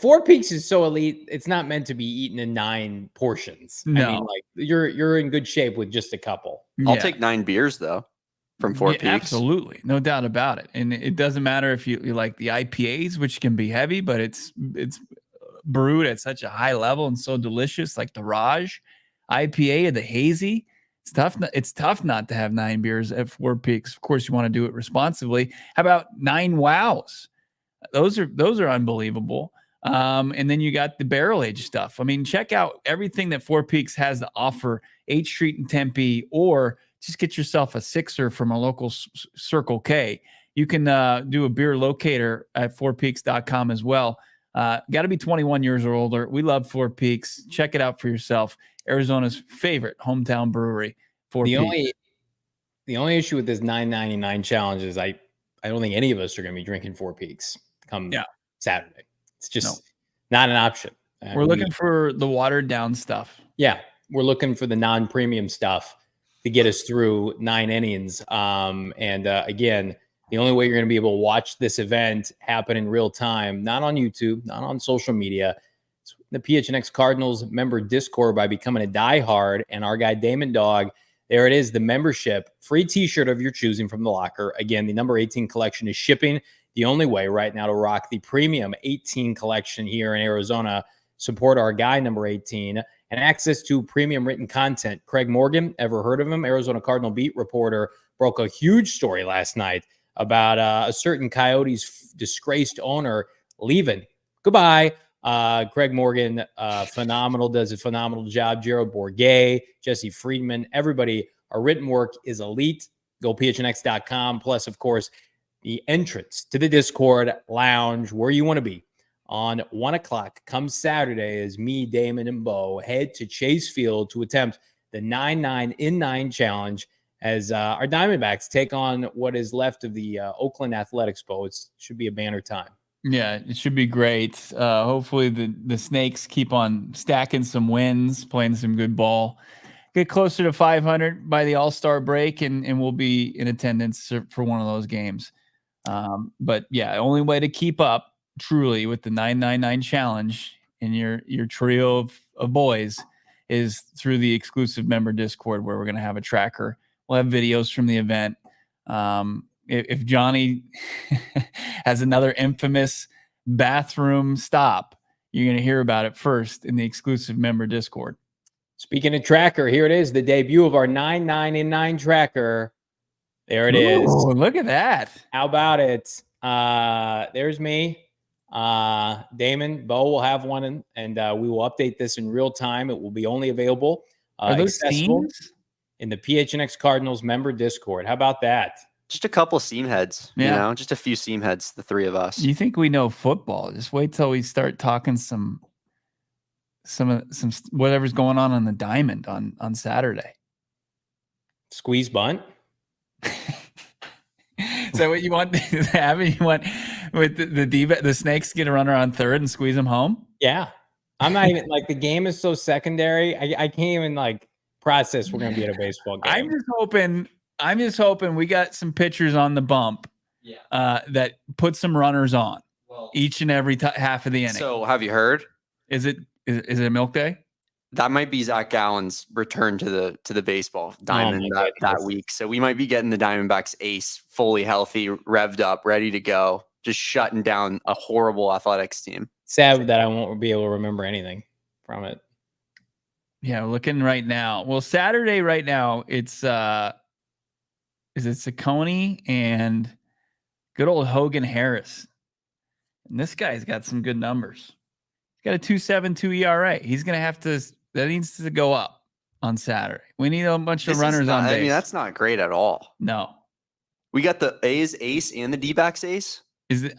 Four Peaks is so elite. It's not meant to be eaten in 9 portions. No. I mean, like you're in good shape with just a couple. I'll take 9 beers though from Four Peaks. Absolutely, no doubt about it. And it doesn't matter if you like the IPAs, which can be heavy, but it's brewed at such a high level and so delicious, like the Raj IPA or the hazy. It's tough not to have 9 beers at Four Peaks. Of course, you want to do it responsibly. How about 9 wows? Those are unbelievable. And then you got the barrel aged stuff. I mean, check out everything that Four Peaks has to offer. 8th Street in Tempe, or just get yourself a sixer from a local Circle K. You can do a beer locator at fourpeaks.com as well. Got to be 21 years or older. We love Four Peaks. Check it out for yourself. Arizona's favorite hometown brewery. Four Peaks. The only issue with this $9.99 challenge is I don't think any of us are going to be drinking Four Peaks come Saturday. It's just not an option. We're looking for the watered down stuff. Yeah, we're looking for the non-premium stuff to get us through 9 innings. Again, the only way you're going to be able to watch this event happen in real time, not on YouTube, not on social media, it's the PHNX Cardinals member Discord by becoming a diehard. And our guy Damon Dawg, there it is, the membership, free t-shirt of your choosing from the locker. Again, the number 18 collection is shipping. The only way right now to rock the premium 18 collection here in Arizona, support our guy number 18, and access to premium written content. Craig Morgan, ever heard of him? Arizona Cardinal beat reporter, broke a huge story last night about a certain Coyotes disgraced owner leaving. Goodbye. Craig Morgan, phenomenal, does a phenomenal job. Jared Bourget, Jesse Friedman, everybody. Our written work is elite. Go phnx.com. Plus, of course, the entrance to the Discord lounge where you want to be on 1 o'clock come Saturday as me, Damon, and Bo head to Chase Field to attempt the 9-9 in 9 challenge as our Diamondbacks take on what is left of the Oakland Athletics. Bo, it should be a banner time. Yeah, it should be great. Hopefully the Snakes keep on stacking some wins, playing some good ball. Get closer to 500 by the All-Star break, and we'll be in attendance for one of those games. But yeah, the only way to keep up truly with the 999 challenge in your trio of boys is through the exclusive member Discord, where we're going to have a tracker. We'll have videos from the event. If Johnny has another infamous bathroom stop, you're going to hear about it first in the exclusive member Discord. Speaking of tracker, here it is, the debut of our 9-9 in 9 tracker. There it is. Look at that. How about it? There's me. Damon, Bo will have one, and we will update this in real time. It will be only available accessible in the PHNX Cardinals member Discord. How about that? Just a couple seam heads, you know, just a few seam heads, the 3 of us. You think we know football? Just wait till we start talking some whatever's going on the diamond on Saturday. Squeeze bunt. Is that what you want to have? You want with the Snakes get a runner on third and squeeze them home? Yeah. I'm not even like, the game is so secondary. I can't even like process we're gonna be at a baseball game. I'm just hoping we got some pitchers on the bump that put some runners on each and every half of the inning. So have you heard? Is it a milk day? That might be Zach Gallen's return to the baseball diamond that week. So we might be getting the Diamondbacks ace fully healthy, revved up, ready to go, just shutting down a horrible athletics team. Sad that I won't be able to remember anything from it. Yeah, looking right now. Well, Saturday right now, it's is it Ciccone and good old Hogan Harris. And this guy's got some good numbers. He's got a 2.72 ERA. He's going to have to, that needs to go up on Saturday. We need a bunch of runners on base. I mean, that's not great at all. No. We got the A's ace and the D-backs ace.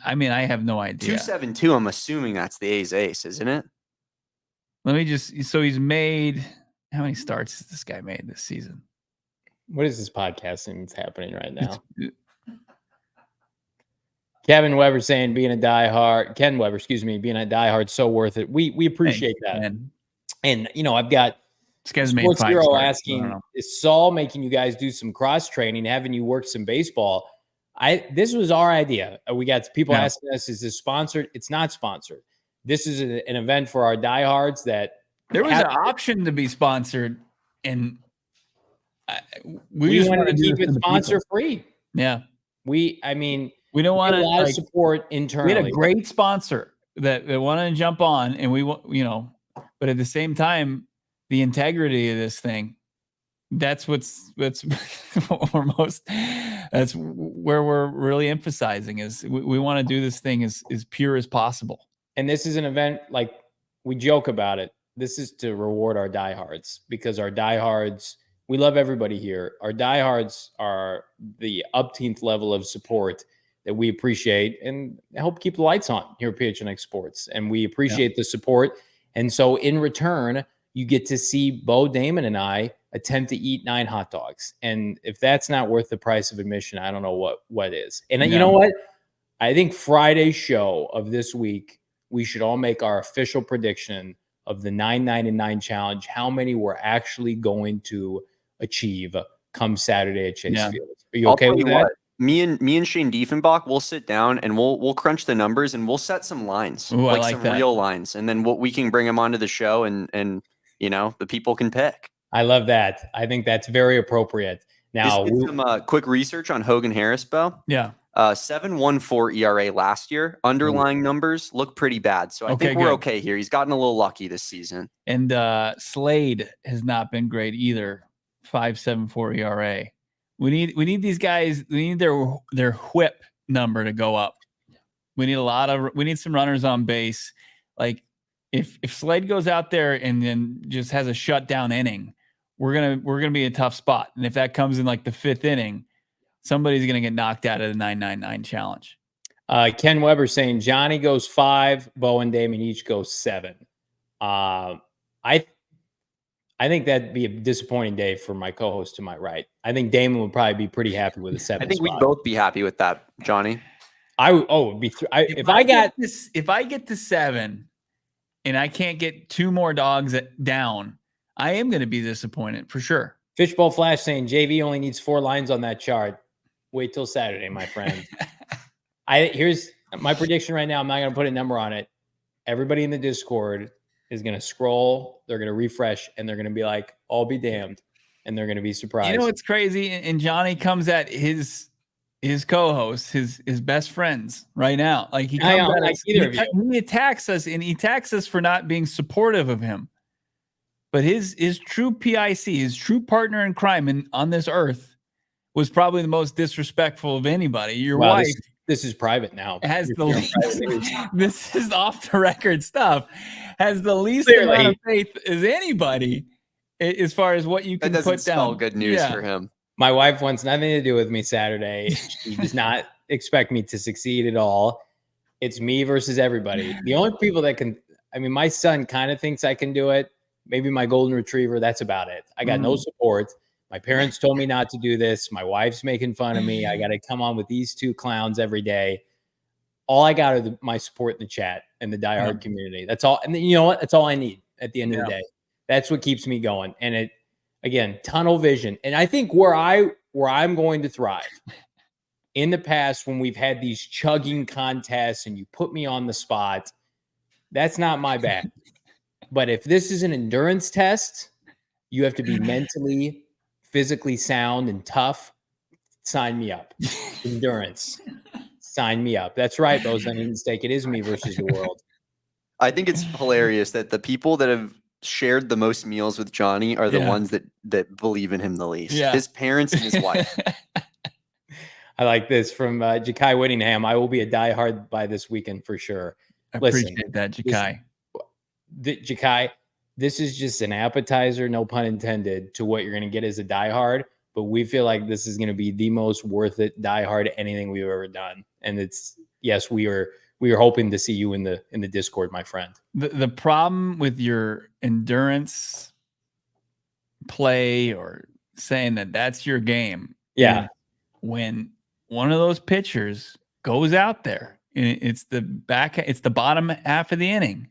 I mean, I have no idea. 2.72, I'm assuming that's the A's ace, isn't it? Let me so he's made, how many starts has this guy made this season? What is this podcasting that's happening right now? Kevin Weber saying Ken Weber, being a diehard, so worth it. We appreciate that. Man. And, you know, I've got Sports Hero asking, is Saul making you guys do some cross training, having you work some baseball? This was our idea. We got people asking us, is this sponsored? It's not sponsored. this is an event for our diehards that there was an option to be sponsored, and we just wanted to keep it sponsor free. Yeah. We don't want a lot of support internally. We had a great sponsor that wanted to jump on, and but at the same time, the integrity of this thing, that's where we're really emphasizing is we want to do this thing as pure as possible. And this is an event, like we joke about it. This is to reward our diehards, because our diehards, we love everybody here. Our diehards are the upteenth level of support that we appreciate and help keep the lights on here at PHNX Sports. And we appreciate the support. And so in return, you get to see Bo, Damon, and I attempt to eat 9 hot dogs. And if that's not worth the price of admission, I don't know what is. And you know what? I think Friday's show of this week, we should all make our official prediction of the 9-9-9 challenge, how many we're actually going to achieve come Saturday at Chase Field. Are you okay with that? Me and Shane Diefenbach, we'll sit down and we'll crunch the numbers and we'll set some lines, like some real lines, and then we can bring them onto the show and the people can pick. I love that. I think that's very appropriate. Now, some quick research on Hogan Harris, Bo. Yeah. 7.14 ERA last year. Underlying numbers look pretty bad, so I think we're okay here. He's gotten a little lucky this season. And Slade has not been great either. 5.74 ERA. We need these guys. We need their whip number to go up. We need some runners on base. Like if Slade goes out there and then just has a shutdown inning, we're gonna be in a tough spot. And if that comes in like the 5th inning, somebody's gonna get knocked out of the 9-9-9 challenge. Ken Weber saying Johnny goes 5, Bo and Damon each go 7. I think that'd be a disappointing day for my co-host to my right. I think Damon would probably be pretty happy with a 7. I think we'd both be happy with that, Johnny. If I get to 7 and I can't get 2 more dogs down, I am going to be disappointed for sure. Fishbowl Flash saying JV only needs 4 lines on that chart. Wait till Saturday, my friend. Here's my prediction right now. I'm not going to put a number on it. Everybody in the Discord is going to scroll, they're going to refresh, and they're going to be like, I'll be damned. And they're going to be surprised. You know what's crazy? And Johnny comes at his co-host, his best friends right now. Like he comes at us, he attacks us, and he attacks us for not being supportive of him. But his true PIC, his true partner in crime on this earth, was probably the most disrespectful of anybody. Your wife. This is private now. Has the least, this is off the record stuff. Has the least amount of faith as anybody as far as what you can put down. That doesn't spell good news for him. My wife wants nothing to do with me Saturday. She does not expect me to succeed at all. It's me versus everybody. The only people that can, my son kind of thinks I can do it. Maybe my golden retriever. That's about it. I got no support. My parents told me not to do this. My wife's making fun of me. I got to come on with these 2 clowns every day. All I got are my support in the chat and the diehard community. That's all. And you know what? That's all I need at the end of the day. That's what keeps me going. And again, tunnel vision. And I think where I'm going to thrive in the past, when we've had these chugging contests and you put me on the spot, that's not my bag. But if this is an endurance test, you have to be mentally, physically sound and tough. Sign me up. Endurance. Sign me up. That's right, Bo's on mistake. It is me versus the world. I think it's hilarious that the people that have shared the most meals with Johnny are the ones that believe in him the least. Yeah. His parents and his wife. I like this from Jakai Whittingham. I will be a diehard by this weekend for sure. Appreciate that, Jakai. Jakai, this is just an appetizer, no pun intended, to what you're going to get as a diehard. But we feel like this is going to be the most worth it diehard anything we've ever done. And we are hoping to see you in the Discord, my friend. The problem with your endurance play or saying that that's your game. Yeah. When one of those pitchers goes out there and it's the bottom half of the inning,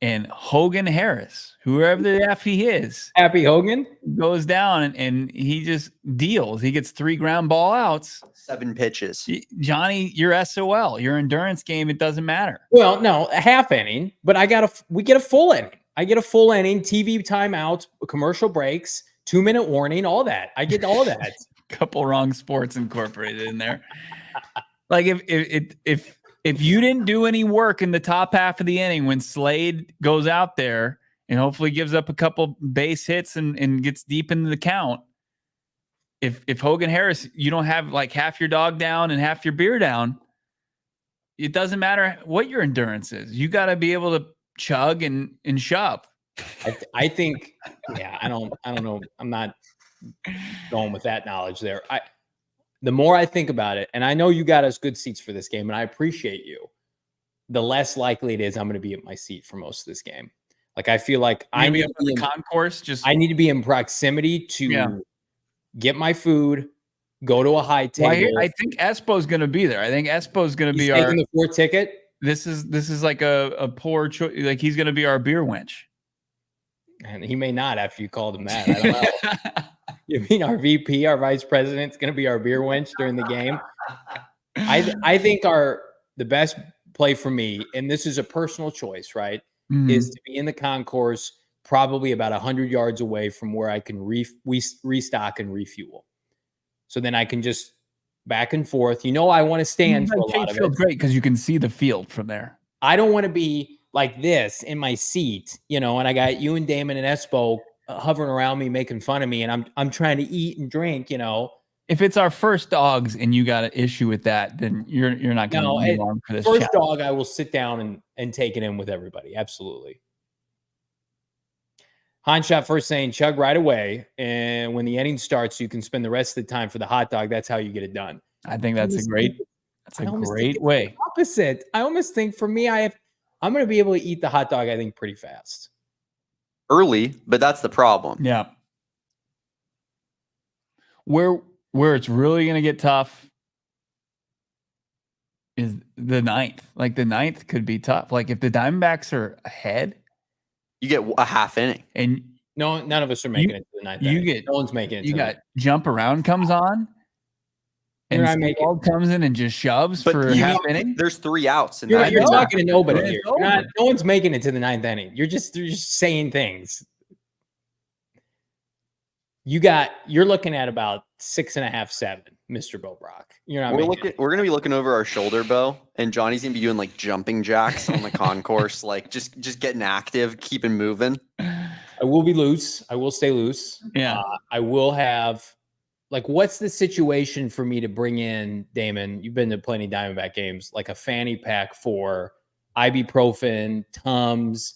and Hogan Harris, whoever the F he is, Happy Hogan goes down and he just deals. He gets 3 ground ball outs. 7 pitches. Johnny, you're SOL. Your endurance game, it doesn't matter. Well, no, a half inning, but we get a full inning. I get a full inning, TV timeouts, commercial breaks, 2-minute warning, all that. I get all that. Couple wrong sports incorporated in there. Like if you didn't do any work in the top half of the inning when Slade goes out there and hopefully gives up a couple base hits and gets deep into the count, if Hogan Harris, you don't have like half your dog down and half your beer down, it doesn't matter what your endurance is. You got to be able to chug and shove. I think, yeah, I don't know. I'm not going with that knowledge there. The more I think about it, and I know you got us good seats for this game, and I appreciate you, the less likely it is I'm going to be at my seat for most of this game. Like, I feel like I need to be in concourse. I need to be in proximity to get my food, go to a high table. Well, I think Espo's going to be there. I think Espo's going to be taking the 4 ticket. This is like a poor choice. Like, he's going to be our beer wench. And he may not after you called him that. I don't know. You mean our VP, our vice president, is going to be our beer wench during the game? I think the best play for me, and this is a personal choice, right, is to be in the concourse, probably about 100 yards away from where I can restock and refuel. So then I can just back and forth. I want to stand for a lot of it. Great because you can see the field from there. I don't want to be like this in my seat, and I got you and Damon and Espo hovering around me, making fun of me, and I'm trying to eat and drink, If it's our first dogs and you got an issue with that, then you're not going to be long for this. First dog, I will sit down and take it in with everybody. Absolutely. Hanshot first saying chug right away, and when the inning starts, you can spend the rest of the time for the hot dog. That's how you get it done. I think that's a great way. Opposite. I almost think for me, I'm going to be able to eat the hot dog, I think, pretty fast. Early, but that's the problem. Yeah. Where it's really going to get tough is the 9th. Like, the 9th could be tough. Like, if the Diamondbacks are ahead, you get a half inning. And none of us are making it to the 9th inning. No one's making it. You got jump around comes on. And Dawg comes in and just shoves for half inning. There's 3 outs. And you're talking to nobody here. No one's making it to the 9th inning. You're just saying things. You're looking at about 6.5, 7, Mr. Bo Brack. We're going to be looking over our shoulder, Bo, and Johnny's going to be doing like jumping jacks on the concourse, like just getting active, keeping moving. I will be loose. I will stay loose. Yeah. I will have. Like, what's the situation for me to bring in, Damon? You've been to plenty of Diamondback games, like a fanny pack for ibuprofen, Tums,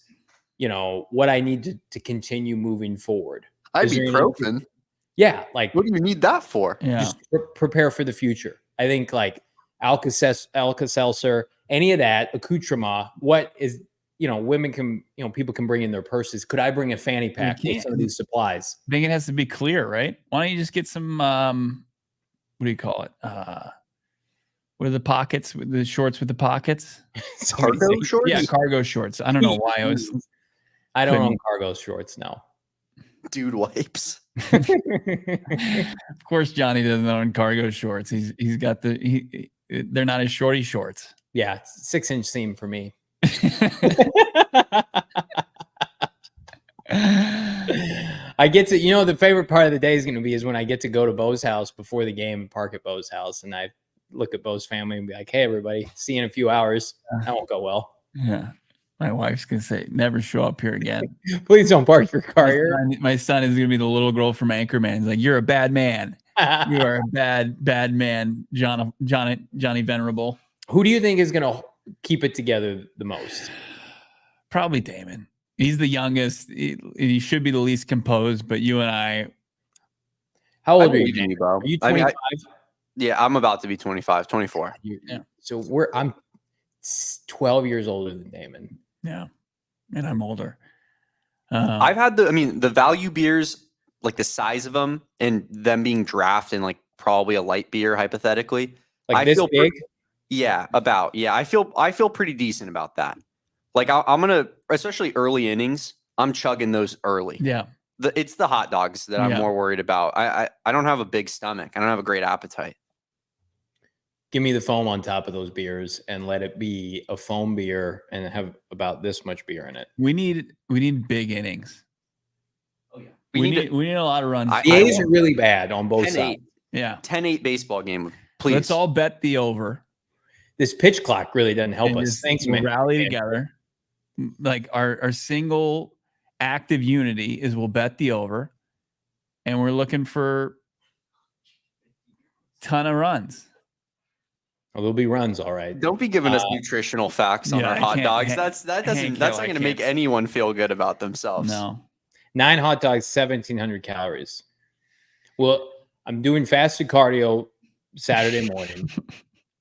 what I need to continue moving forward. Ibuprofen? Yeah. Like, what do you need that for? Yeah. Just prepare for the future. I think like Alka-Seltzer, any of that, accoutrement, what is, women can, people can bring in their purses. Could I bring a fanny pack with some of these supplies? I think it has to be clear, right? Why don't you just get some, what do you call it? What are the pockets, the shorts with the pockets? Cargo shorts? Yeah, cargo shorts. I don't know why I don't own cargo shorts, no. Dude wipes. Of course, Johnny doesn't own cargo shorts. He's got they're not his shorty shorts. Yeah, 6-inch seam for me. I get to, the favorite part of the day is going to be when I get to go to Bo's house before the game and park at Bo's house, and I look at Bo's family and be like, "Hey, everybody, see you in a few hours." That won't go well. Yeah, my wife's gonna say, "Never show up here again." Please don't park your car here. My son is gonna be the little girl from Anchorman. He's like, "You're a bad man. You are a bad man, Johnny Venerable." Who do you think is gonna keep it together the most? Probably Damon. He's the youngest. He should be the least composed, but you and I. How old are you, Bob? Are you 25? Yeah, I'm about to be 25, 24. Yeah. So I'm 12 years older than Damon. Yeah. And I'm older. I've had the value beers, like the size of them and them being draft in like probably a light beer, hypothetically. Like this big? I feel pretty decent about that. Like I'm going to, especially early innings, I'm chugging those early. Yeah. It's the hot dogs that I'm more worried about. I don't have a big stomach. I don't have a great appetite. Give me the foam on top of those beers and let it be a foam beer and have about this much beer in it. We need big innings. Oh yeah. We need a lot of runs. The A's are really bad on both sides. Yeah. 10-8 baseball game. Please. Let's all bet the over. This pitch clock really doesn't help us. Thanks, man. Rally together. Like our single active unity is we'll bet the over, and we're looking for ton of runs. Oh, there'll be runs, all right. Don't be giving us nutritional facts on our hot dogs. That's not going to make anyone feel good about themselves. No. 9 hot dogs, 1,700 calories. Well, I'm doing fasted cardio Saturday morning.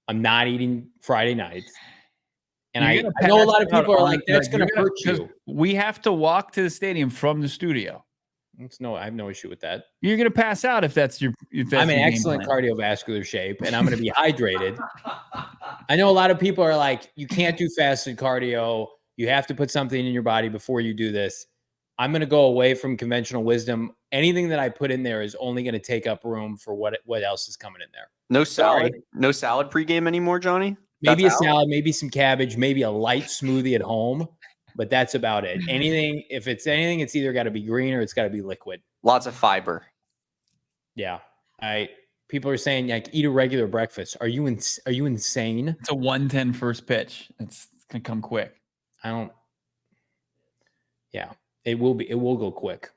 I'm not eating Friday nights. And I know a lot of people are like, that's going to hurt you. We have to walk to the stadium from the studio. I have no issue with that. You're going to pass out if that's I'm in excellent cardiovascular shape, and I'm going to be hydrated. I know a lot of people are like, you can't do fasted cardio. You have to put something in your body before you do this. I'm going to go away from conventional wisdom. Anything that I put in there is only going to take up room for what else is coming in there. No salad. No salad pregame anymore, Johnny? Maybe a salad, maybe some cabbage, maybe a light smoothie at home. But that's about it. If it's anything, it's either got to be green or it's got to be liquid. Lots of fiber. Yeah. People are saying like eat a regular breakfast. Are you insane? It's a 1:10 first pitch. It's gonna come quick. Yeah, it will be. It will go quick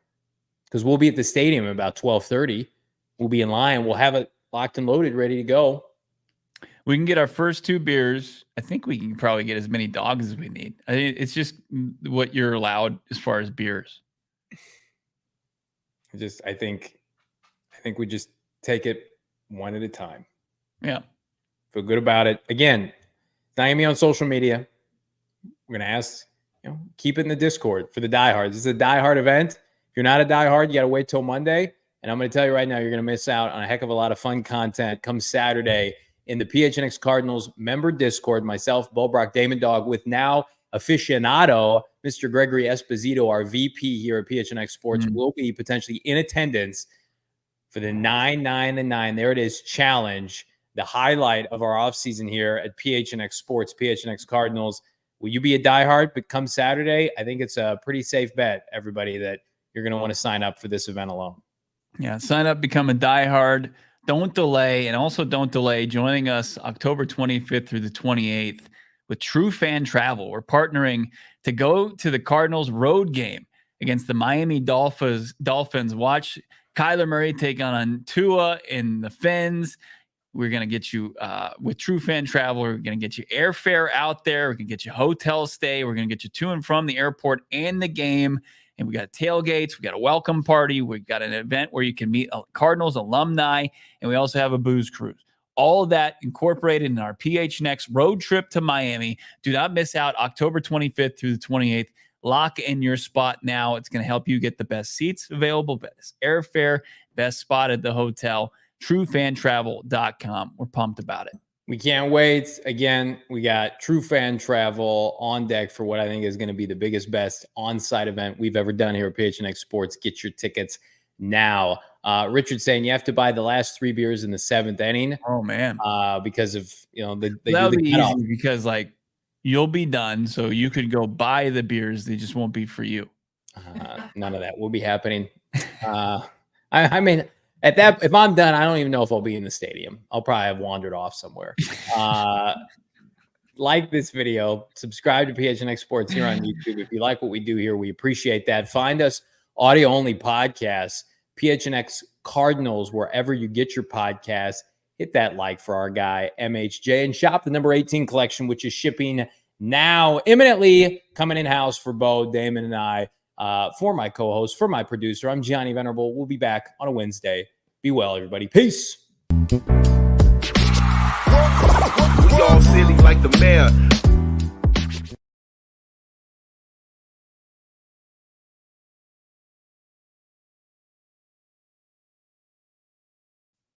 because we'll be at the stadium at about 12:30. We'll be in line. We'll have it locked and loaded, ready to go. We can get our first 2 beers. I think we can probably get as many dogs as we need. I mean, it's just what you're allowed as far as beers. I think we just take it one at a time. Yeah. Feel good about it. Again, it's not gonna be on social media. We're gonna ask, keep it in the Discord for the diehards. This is a diehard event. If you're not a diehard, you gotta wait till Monday. And I'm gonna tell you right now, you're gonna miss out on a heck of a lot of fun content come Saturday in the PHNX Cardinals member Discord. Myself, Brack, Damon, Dawg, with now aficionado Mr. Gregory Esposito, our VP here at PHNX Sports, will be potentially in attendance for the 9, 9, and 9. There it is, challenge, the highlight of our offseason here at PHNX Sports, PHNX Cardinals. Will you be a diehard? But come Saturday, I think it's a pretty safe bet, everybody, that you're going to want to sign up for this event alone. Yeah, sign up, become a diehard. Don't delay, and also don't delay joining us October 25th through the 28th with True Fan Travel. We're partnering to go to the Cardinals road game against the Miami Dolphins. Watch Kyler Murray take on Tua in the Fins. We're going to get you with True Fan Travel. We're going to get you airfare out there. We're going to get you hotel stay. We're going to get you to and from the airport and the game. And we got tailgates. We got a welcome party. We got an event where you can meet Cardinals alumni. And we also have a booze cruise. All of that incorporated in our PHNX road trip to Miami. Do not miss out October 25th through the 28th. Lock in your spot now. It's going to help you get the best seats available, best airfare, best spot at the hotel. TrueFanTravel.com. We're pumped about it. We can't wait. Again, we got True Fan Travel on deck for what I think is going to be the biggest, best on-site event we've ever done here at PHNX Sports. Get your tickets now. Richard saying you have to buy the last 3 beers in the 7th inning. Oh man, because of that'll be easy because like you'll be done, so you could go buy the beers. They just won't be for you. None of that will be happening. I mean. At that, if I'm done, I don't even know if I'll be in the stadium. I'll probably have wandered off somewhere. Like this video, subscribe to PHNX Sports here on YouTube. If you like what we do here, we appreciate that. Find us audio-only podcasts, PHNX Cardinals, wherever you get your podcasts. Hit that like for our guy, MHJ, and shop the number 18 collection, which is shipping now, imminently, coming in-house for Bo, Damon, and I. For my co-host, for my producer, I'm Johnny Venerable. We'll be back on a Wednesday. Be well, everybody. Peace. We all silly like the mayor.